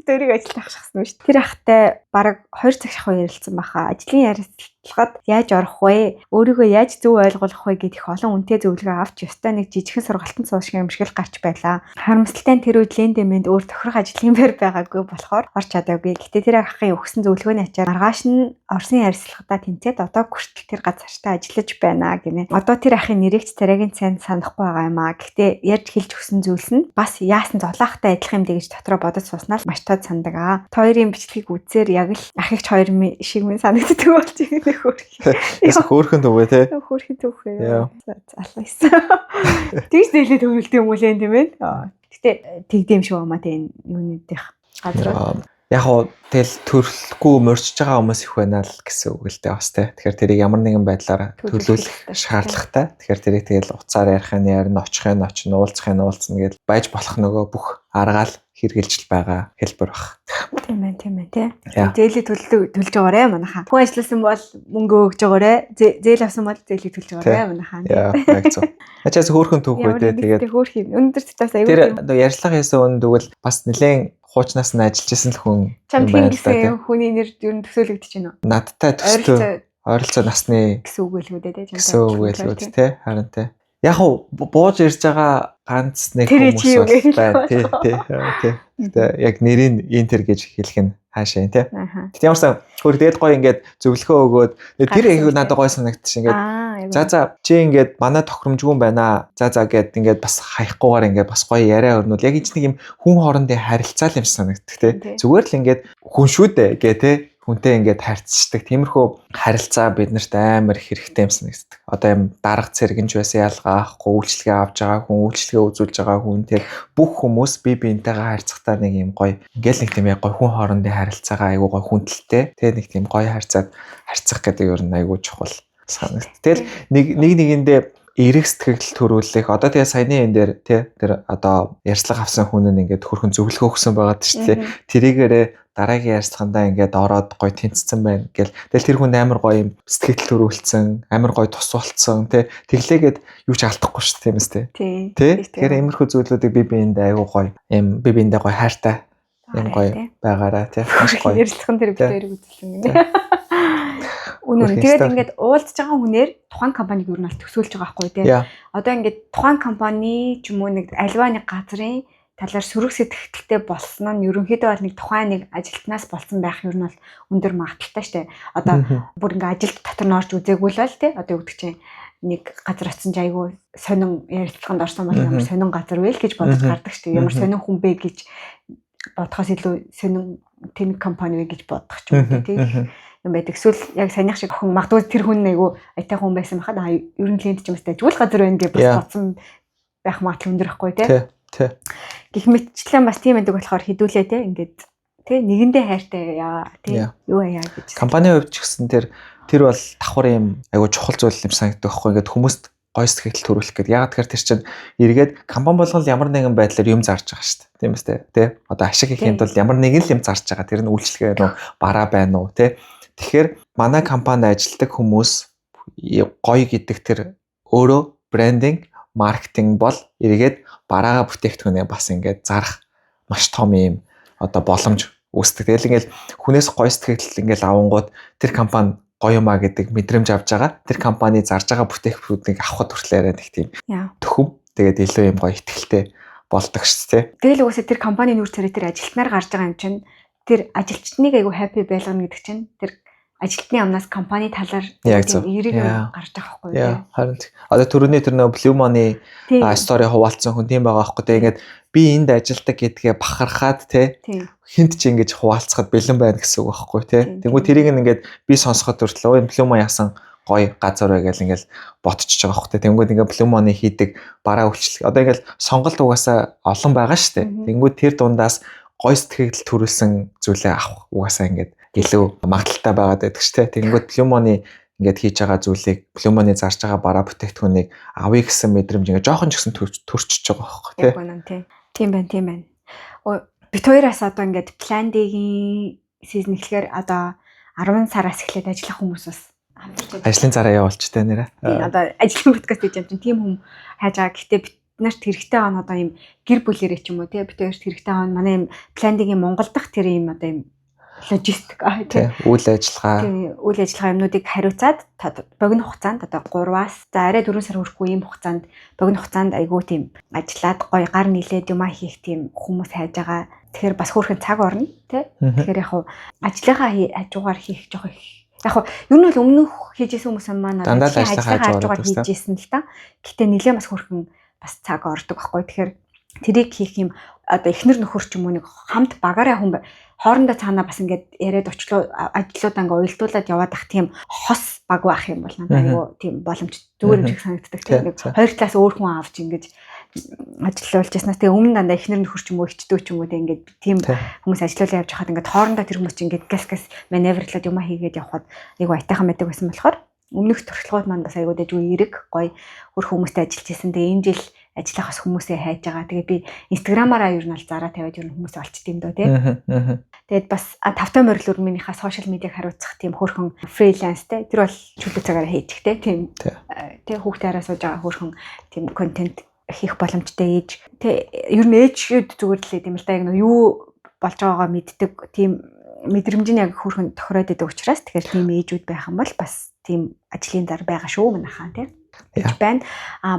S1: Тэрийг ажилд авчихсан шүү. Тэр ахтай бараг 2 цаг шахуу ярилцсан баха. Ажлын ярилцлагад яаж орох вэ? Өөрийгөө яаж зөв ойлгох вэ гэдэг их олон үнэтэй зөвлөгөө авч ёстой нэг жижигхэн сургалтанд суушиг юм шиг л гарч байлаа. Харамсалтай нь тэр үед Лендэмэнд өөр тохирох ажлын байр байгаагүй болохоор орч чадаагүй. Гэтэ тэр ахын өгсөн зөвлөгөөний ачаар маргааш нь Орсын ярилцлагадаа тэнцээд одоо хүртэл тэр газартаа ажиллаж байна гинэ. Одоо тэр ахын нэрийгч царайгийн цайнд санахгүй байгаа юм аа. Гэтэ ярьж хэлж өгсөн зүйлс нь бас яасан золоохтой адилхан юм дэ гэж дотроо бодож сууснаа маш сандаг аа. Хоёрын бичлэгийг үзээр яг л ахигч хоёр шиг минь санагддаг болж байгаа нөхөр.
S2: Хөөрхөн төвөө те.
S1: Хөөрхөн төвөө. Залайсан. Тэгж дээлээ төвлөлт юм уу лэн тийм ээ. Гэтэ тэгдэм шүү амаа те юунуудынх газар.
S2: Яг хоо тэгэл төрөлхгүй морьж байгаа хүмүүс их байна л гэсэн үг л дээ бас те. Тэгэхээр тэрийг ямар нэгэн байдлаар төлөвлөх шаардлагатай. Тэгэхээр тэрийг тэгэл уцаар ярихын ярина, очихын очно, уулзахын уулзна гэж байж болох нөгөө бүх аргаал хэрэгжилж байгаа хэлбэр баг.
S1: Тийм ээ тий. Зээлийг төлж байгаарэ манайхаа. Хүн ажилласан бол мөнгө өгж байгаарэ. Зээл авсан бол зээлийг төлж байгаарэ манайхаа.
S2: Яа, яг зөв. Ачаас хөөрхөн түүх үү тэгээд
S1: хөөрх юм. Өнөөдөр цитаас аюул.
S2: Тэр ярьцлага хийсэн хүн тэгвэл бас нэлээд хуучнаас нь ажиллаж исэн л хүн
S1: юм байна л да. Хүний нэр ер нь төсөөлөгдөж байна уу?
S2: Надтай төсөө ойролцоо насны
S1: гэсэн үг л үү дээ тий.
S2: Гэсэн үг л үү тий. Харин тий. Яг уу бууж ирж байгаа ганц нэг
S1: Тэр
S2: хүмүүс
S1: чи юу гэж
S2: байна. Тий. Гэтэ яг нэрийг Интер гэж хэлэх нь хаашаа тий.
S1: Аха.
S2: Тэгт ямарсан хөр дээд гоё ингээд зөвлөхөө өгөөд тэр их
S1: Гаргасан
S2: надад гоё санагдчих ингээд
S1: Айгу.
S2: за чи ингээд манай тохиромжгүй байна. За гэд ингээд бас хаяхгүйгээр ингээд бас гоё яриа өрнүүл. Яг энэ нэг юм хүн хоорондын харилцаа юм шиг санагддаг тий. Зүгээр л ингээд хүн шүү дээ гэ тий. Хүнтэй ингээд харьцдаг. Тиймэрхүү харилцаа биднэрт амар хэрэгтэй юм санагддаг. Одоо юм дарга цэргэнж байсан ялгаа авахгүй үйлчлэгээ авж байгаа хүн, үйлчлэгээ үзүүлж байгаа хүн тэр бүх хүмүүс бие биентэйгээ харьцахтаа нэг юм гоё ингээл нэг тийм яг гоё хүн хоорондын харилцаагаа айгуу гоё хүндэлтэй. Тэгээ нэг тийм гоё харьцах гэдэг юу н айгуу чухал санагд. Тэгэл нэг нэгэндээ эрэг сэтгэл төрүүлэх. Одоо тэгээ саяны энэ дээр тий тэр одоо ярьцлага авсан хүн нь ингээд хөрхөн зөвлөгөө өгсөн байгаад шүү дээ. Тэрийгээрээ дараагийн ярьцлагандаа ингээд ороод гоё тэнцсэн байна гэл. Тэгэл тэр хүн амар гоё юм сэтгэл төрүүлсэн, амар гоё тус болцсон тий. Тэглээгээд юу ч алдахгүй шүү дээ юмс тий. Тий. Тэгэхээр иймэрхүү зүйлүүдийг би биендээ айгуу гоё юм би биендээ гоё хайртай юм гоё байгаараа тий. Маш гоё.
S1: Ярилцсан тэр битэрийг үзүүлсэн гинэ. Үнэн. Тэгээд ингээд уулзж байгаа хүнээр тухайн компаниг юу нь төсөөлж байгаа байхгүй тий. Одоо ингээд тухайн компани ч юм уу нэг альва нэг газрын талаар сөрөг сэтгэлтэй болсон нь ерөнхийдөө бол нэг тухайн нэг ажилтнаас болсон байх юу нь бол өндөр магадaltaй штэ. Одоо бүр ингээд ажилд дотор нь орж үзээгүй л тий. Одоо юу гэдэг чинь нэг газар очсон ч айгүй сонин ярилцлаганд орсон бол ямар сонин газар вэ гэж бодож гардаг штэ. Ямар сонин хүн бэ гэж бодохоос илүү сонин тэм компани вэ гэж бодох ч юм уу тий. Юм байдаг. Эсвэл яг санийх шиг охин магадгүй тэр хүн айгүй айтай хүн байсан байхад ер нь клиент ч юм уу ажгүй газар байна гэж бас бодсон байх магадлал өндөр ихгүй тий. Гэх мэтчлэн бас тийм байдаг болохоор хідүүлээ тий ингээд тий нэгэндээ хайртай яа тий юу яа гэж.
S2: Компанийн хувьд ч гэсэн тэр бол давхар юм айгүй чухал зүйл юм санагддаг байхгүй ингээд хүмүүст гоё сэтгэл төрүүлэх гэдэг. Ягаад тэгэхээр тэр чинь эргээд компани болгол ямар нэгэн байдлаар юм зарж байгаа шүү дээ. Тийм үстэй тий. Одоо ашиг хийхэд бол ямар нэгэн л юм зарж байгаа. Тэр нь үйлчлэгээ нөө бараа байна уу тий. Тэгэхээр манай компанид ажилладаг хүмүүс гоё гэдэг тэр өөрөө брендинг, маркетинг бол эргээд бараага бүтээгдэхүүнээ бас ингээд зарах маш том юм одоо боломж үүсдэг. Тэгэл ингээл хүнээс гоё сэтгэл ингээл авангууд тэр компани гоё юмаа гэдэг мэдрэмж авж байгаа. Тэр компани зарж байгаа бүтээгдэхүүнийг авахд хүртлээрээ нэг тийм төхөв. Тэгээд илүү юм гоё ихтгэлтэй болдог шүү дээ.
S1: Тэгэл угсаа тэр компани нүүр царай тэр ажилтнаар гарч байгаа юм чинь тэр ажилчдныг айгүй happy байлгана гэдэг чинь тэр ажилтны амнаас компани талаар эрийг гарч байгаа байхгүй юу?
S2: Харин одоо түрүүний тэр нөө Blue Money стори хуваалцсан хүн тийм байгаа байхгүй те ингээд би энд ажилдаг гэдгээ бахархаад те хинт ч ингэж хуваалцахад бэлэн байна гэсэн үг байхгүй те. Тэнгүү тэрийг ингээд би сонсоход хүртэл энэ Blue Money ясан гоё газар бай гэл ингээл ботчих байгаа хөөхтэй. Тэнгүүд ингээ Blue Money хийдэг бараа үйлчлэг. Одоо ингээл сонголт угаасаа олон байгаа штэ. Тэнгүүд тэр дундаас гоё сэтгэл төрүүлсэн зүйлээ авах угаасаа ингээд илүү магадaltaй байгаад байдаг штэ. Тэнгүүд Blue Money ингээд хийж байгаа зүйлийг Blue Money зарж байгаа бараа бүтээгдэхүүнийг авъя гэсэн мэдрэмж ингээ жоохон ч гэсэн төрчихөж байгаа хөөх тий.
S1: Тийм байна. Бид хоёроос одоо ингээд Planday-гийн сизон эхлэхээр одоо 10 сараас эхлээд ажиллах хүмүүс бас
S2: ажлын цараа явуулчтай нэрэ.
S1: Одоо ажлын подкаст гэж юм чинь тийм хүм хайж байгаа. Гэхдээ бид нарт хэрэгтэй байгаа нь одоо юм гэр бүлэрээ ч юм уу тий. Бид хоёрт хэрэгтэй байгаа нь манай юм Planday-гийн Монгол дахь тэр юм одоо юм логистик тий
S2: үйл ажиллагаа
S1: юмнуудыг хариуцаад богино хугацаанд одоо 3-аас за арай 4 сар хүрэхгүй юм хугацаанд богино хугацаанд айгүй тийм ажиллаад гоё гар нийлээд юмаа хийх тийм хүмүүс хайж байгаа. Тэгэхээр бас хөөрхөн цаг орно тий. Тэгэхээр яг ажлынхаа хажуугаар хийх жоох их яг юу нь бол өмнөх хийжсэн хүмүүс маань
S2: ажлынхаа хажуугаар
S1: хийжсэн л та. Гэтэ нэлээ бас хөөрхөн бас цаг ордог байхгүй. Тэгэхээр тэрийг хийх юм одоо эхнэр нөхөр ч юм уу нэг хамт багаараа хүн хоорондоо цаанаа бас ингээд яриад ажлуудаа ингээ уйлдуулад яваад ах тийм хос баг байх юм бол надад айгүй тийм боломж зүгээр юм шиг санагддаг тийм нэг хоёр талаас өөр хүн авч ингэж ажиллуулж яснаас тэгээ өмнө дандаа эхнэр нөхөр ч юм уу ихчдөө ч юм уу тийм ингээд тийм хүмүүс ажиллуулаа явж хахад ингээд хоорондоо тэр хүмүүс чинь ингээд гас маневрлаад юмаа хийгээд явхад айгүй айтайхан байдаг байсан болохоор өмнөх туршлагууд маань бас айгүй дэжгүй эрэг гоё хөр хүмүүстэй ажиллаж исэн. Тэгээ энэ жил ажиллах бас хүмүүсээ хайж байгаа. Тэгээ би инстаграмаараа ер нь аль зараа тавиад ер нь хүмүүс олчт юм дөө тий. Тэгээд бас тавтай морил өрмийнхаа сошиал медиаг хариуцах тийм хөөрхөн фриланстэй. Тэр бол чөлөө цагаараа хийчих тий. Тий хүүхдээ хараа сууж байгаа хөөрхөн тийм контент хийх боломжтой ээж. Тий ер нь ээжүүд зүгээр л тийм л да яг юу болж байгаагаа мэддэг тийм мэдрэмж нь яг хөөрхөн тохироод идэг учраас тэгэхээр тийм ээжүүд байх юм бол бас тийм ажлын зар байгаа шүү манайхаа тий. гэж байна.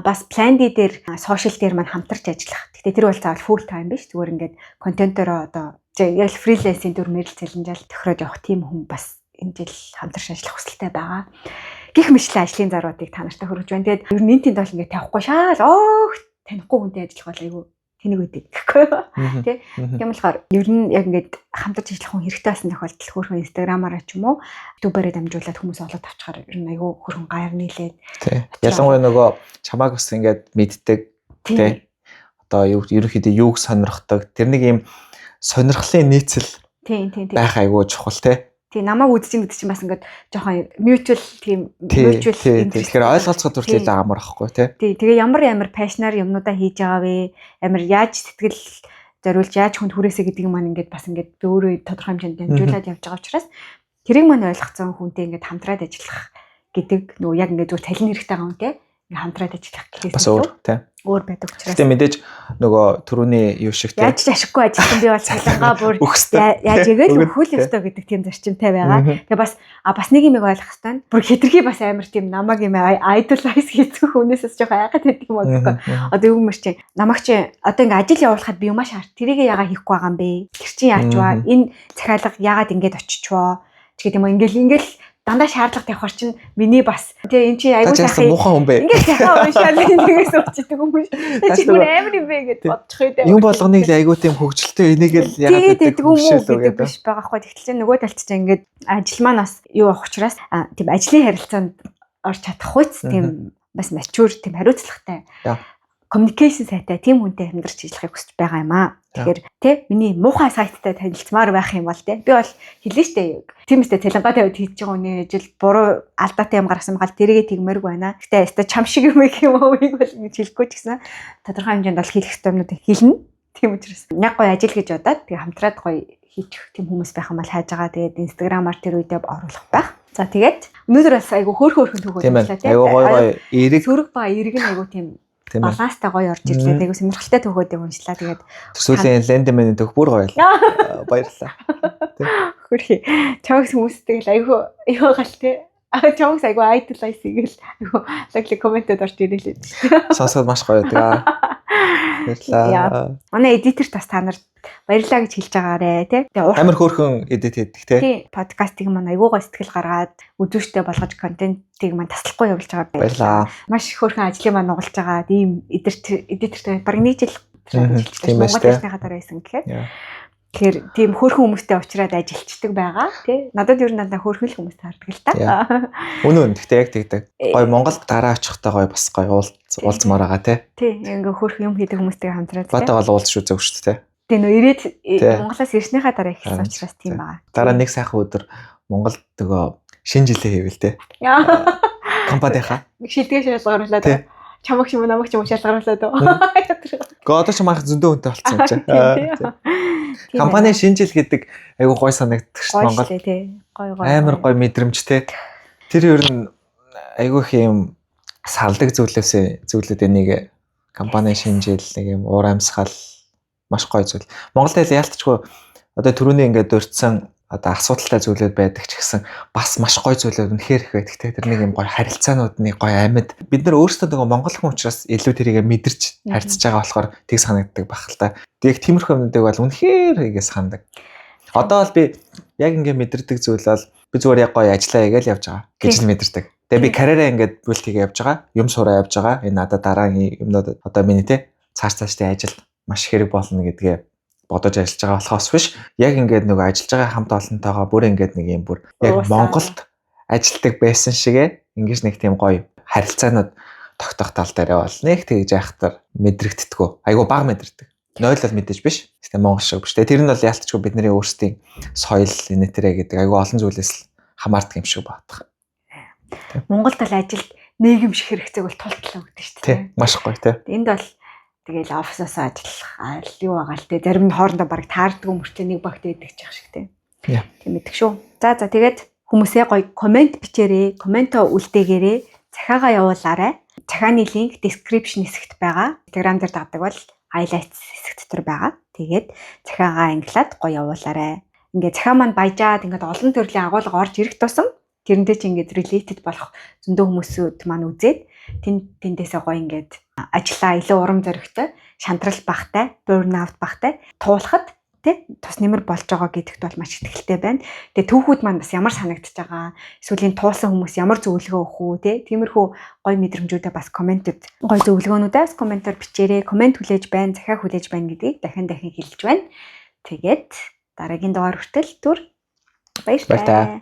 S1: Бас Plandy дээр social дээр маань хамтарч ажиллах. Гэхдээ тэр бол заавал full time биш. Зүгээр ингээд контентороо одоо яг фрилансийн дүр мэрэл цалинжаал тохироод явах тийм хүн бас энэ жил хамтарч ажиллах хүсэлтэй байгаа. Гэх мэтлэн ажлын заруудыг та нартай хүргэж байна. Тэгээд ер нь энэ тэнд бол ингээд тавихгүй шаал танихгүй хүнтэй ажиллах бол айгүй тэнэг үүдэг гэхгүй юу. Тэ. Тийм болохоор ер нь яг ингээд хамтарч ажиллах хүн хэрэгтэй болсон тохиолдол хөрхөн инстаграмаараа ч юм уу ютуберээр дамжуулаад хүмүүс олоод авчихаар ер нь айгүй хөрхөн гаяр нийлээд.
S2: Тэ. Ялангуяа нөгөө чамааг бас ингээд мэддэг. Тэ. Одоо ерөнхийдөө юуг сонирхдаг. Тэр нэг юм сонирхлын нийцэл байх айгүй чухал те.
S1: Тий намайг үзэж чинь бас ингээд жоохон mutual
S2: тэгэхээр ойлголцоход хүртэл амар ахгүй те.
S1: Тий тэгээ ямар пашнаар юмнуудаа хийж байгаа вэ? Амар яаж сэтгэл зориулж яаж хүнд хүрээсэ гэдэг юм маань ингээд бас ингээд өөрөө тодорхой хэмжээнд дамжуулаад явж байгаа учраас тэрийг маань ойлгоцсон хүнтэй ингээд хамтраад ажиллах гэдэг нөгөө яг ингээд зүгээр талын хэрэгтэй байгаа юм те. Хамтраад ажиллах гэхээс
S2: бас өөр те.
S1: Өөр байдаг учраас.
S2: Гэтэ мэдээж нөгөө түрүүний юу шиг те.
S1: Яаж ч ашиггүй ажилласан би бол цалингаа бүр яаж игээл өхөл өстой гэдэг тийм зарчимтай байгаа. Тэгээ бас нэг юм ойлгох хэрэгтэй. Бүр хэтэрхий бас амар тийм намайг юм idolize хийцгөх хүнээсээс жоох айгаад байдаг юм аа. Одоо юм чи намайг чи одоо ингээ ажил явуулахад би юмаа шаард. Тэрийг яага хийхгүй байгаа юм бэ? Тэр чинь яаж вэ? Энэ захиалга яагаад ингэж очичвоо? Тэг юм ингээл дандаа шаардлага тавихар чинь миний бас тэгээ эн чинь айгүй сайхан
S2: муухай хүн бэ.
S1: Ингээд сайхан уншаал нэгээс өчдөг юм биш. Чи бүр амар юм бэ гэж бодчих үү.
S2: Юм болгоныг л айгүй тийм хөвгөлтэй энийг л яагаад
S1: гэдэг юм уу гэдэг биш байгаа хгүй. Тэгтэл нөгөө талд чинь ингээд ажил маань бас юу авах учраас тийм ажлын харилцаанд орж чадахгүй тийм бас mature тийм хариуцлагатай. Communication сайтай тийм хүнтэй хамтарч ажиллахыг хүсэж байгаа юм аа. Тэгэхээр тий миний муухай сайттай танилцмаар байх юм бол тий би бол хэлнэ штэ. Тийм үстэй цалингаа тавиад хийж байгаа хүний ажил буруу алдаатай юм гаргасан байгаа л тэргээ тэгмээрг байна. Гэтэ яста чам шиг юм их юм уу бол ингэж хэлэхгүй ч гэсэн тодорхой хэмжээнд бол хийх ёстой юмнуудыг хэлнэ. Тийм учраас яг гоё ажил гэж бодоод тэгээ хамтраад гоё хийчих тийм хүмүүс байх юм бол хайж байгаа. Тэгээд инстаграмаар тэр үедээ оруулах байх. За тэгээд өнөөдөр бас айгу хөөрхөн төгөөд ажиллаа тий.
S2: Айгу гоё эрэг
S1: сөрөг ба эрэг нь айгу тийм баланстай гоё орж ирлээ. Айгу сонирхолтой төгөөд уншлаа. Тэгээд
S2: төсөөлийн лендмэнийн төх бүр гоё. Баярлалаа.
S1: Хөрхи чамс хүмүүстэй л айгу юу гал тий. Чамс айгу idolize хийгээл айгу лагли комментод орж ирэлээ.
S2: Сонсоод маш гоё тэгээ. Баярлалаа.
S1: Манай эдитер бас та нарт баярлалаа гэж хэлж байгаарэ тий.
S2: Амар хөөрхөн эдит хийдэг тий.
S1: Тий подкастыг маань айгуу гоо сэтгэл гаргаад үзүүштэй болгож контентыг маань таслахгүй явуулж байгаа
S2: баярлалаа.
S1: Маш хөөрхөн ажлыг маань нугалж байгаа. Тийм эдитертэй баг нэг жил
S2: Монгол
S1: хэлнийхаа дараа байсан гэхээр. Тэгэхээр тийм хөөрхөн хүмүүстэй уулзраад ажилладаг байгаа тий. Надад ер нь дандаа хөөрхөн хүмүүс таардаг л та.
S2: Үнэн гэхдээ яг тэгдэг. Гой Монголд гараа очихтой гой бас гой уулзмаар байгаа тий.
S1: Тий ингээ хөөрхөн юм хийдэг хүмүүстэй хамтраад тий.
S2: Бата бол уулз шүү зөв шүү тий.
S1: Тэгээ нөө ирээд Монголоос ирснийхаа дараа ихсэн учраас тийм байгаа.
S2: Дараа нэг сайхан өдөр Монголд нөгөө шинэ жилээ хийвэл тий. Компанийнхаа
S1: нэг шилдэг шалгаруулаад чамаг юм намайг ч юм шалгаруулаад.
S2: Гэхдээ одоо ч маах зөндөө хүнтэй болцсон юм чинь. Компани шинэ жил гэдэг айгу гой санагддаг шүү Монгол. Амар гой мэдрэмжтэй. Тэр ер нь айгу их юм салдаг зүйлүүд энийг компани шинэ жил нэг юм уур амьсгал маш гоё зүйл. Монголд л яалтчгүй одоо түрүүний ингээд дурдсан одоо асуудалтай зүйлүүд байдаг ч гэсэн бас маш гоё зүйлүүд үнэхээр их байдаг те. Тэр нэг юм гоё харилцаануудны гоё амьд. Бид нар өөрсдөө нөгөө монгол хүн учраас илүү тэрийг мэдэрч харьцаж байгаа болохоор тэг санагддаг байх л та. Тэг тиймэрхүү юмнуудыг бол үнэхээр игээ сандаг. Одоо бол би яг ингээд мэдэрдэг зүйл бол би зүгээр яг гоё ажиллаа гээл явж байгаа гэж нь мэдэрдэг. Тэгээ би карьераа ингээд бүлт хийгээ явж байгаа. Юм сураа явж байгаа. Энэ надад дараагийн юмнууд одоо миний те цааштай ажилд маш хэрэг болно гэдгээ бодож ажиллаж байгаа болохоос биш яг ингээд нөгөө ажиллаж байгаа хамт олонтойгоо бүр ингээд нэг юм бүр яг Монголд ажилтдаг байсан шигээ ингэж нэг тийм гоё харилцаанууд тогтоох тал дээр бол нэг тэгж яхахтар мэдрэгддэггүй айгу баг мэдрэгдэг 0 л мэдээж биш гэхдээ Монгол шиг биш тэр нь бол яалтчгүй бидний өөрсдийн соёл нэтэрэ гэдэг айгу олон зүйлээс хамаардаг юм шиг баадах
S1: Монголд л ажилд нийгэм шиг хэрэгцээг бол тултлаа өгдөг шүү дээ
S2: маш гоё тий
S1: энд бол тэгэл офисоос ажиллах юу байгаа л те зарим нь хоорондоо бараг таардаг мөрчөө нэг багт идэх чих шиг те. Тийм мэддэг шүү. За тэгээд хүмүүсээ гоё комент бичээрэй, комментоо үлдээгээрэй, захиагаа явуулаарай. Захианы линк description хэсэгт байгаа. Telegram дээр дадаг бол highlights хэсэг дотор байгаа. Тэгээд захиагаа англиад гоё явуулаарай. Ингээ захиа маань баяжаад ингээд олон төрлийн агуулга орж ирэх тусам тэрнтэй ч ингээд related болох зөндөө хүмүүсүүд маань үзээд тэндээсээ гоё ингээд ажиллаа илүү урам зоригтой, шантрал багтай, burnout багтай туулахад тэ тус нэмэр болж байгаа гэдэгт бол маш ихтэй байна. Тэгээ түүхүүд маань бас ямар санагдчихж байгаа, эсвэл туулсан хүмүүс ямар зөвлөгөө өгөх үү тэ тиймэрхүү гоё мэдрэмжүүдээ бас комментэд гоё зөвлөгөөнүүдээс комментоор бичээрэй. Коммент хүлээж байна, захиа хүлээж байна гэдгийг дахин хэлж байна. Тэгээд дараагийн дугаар хүртэл түр баярлалаа.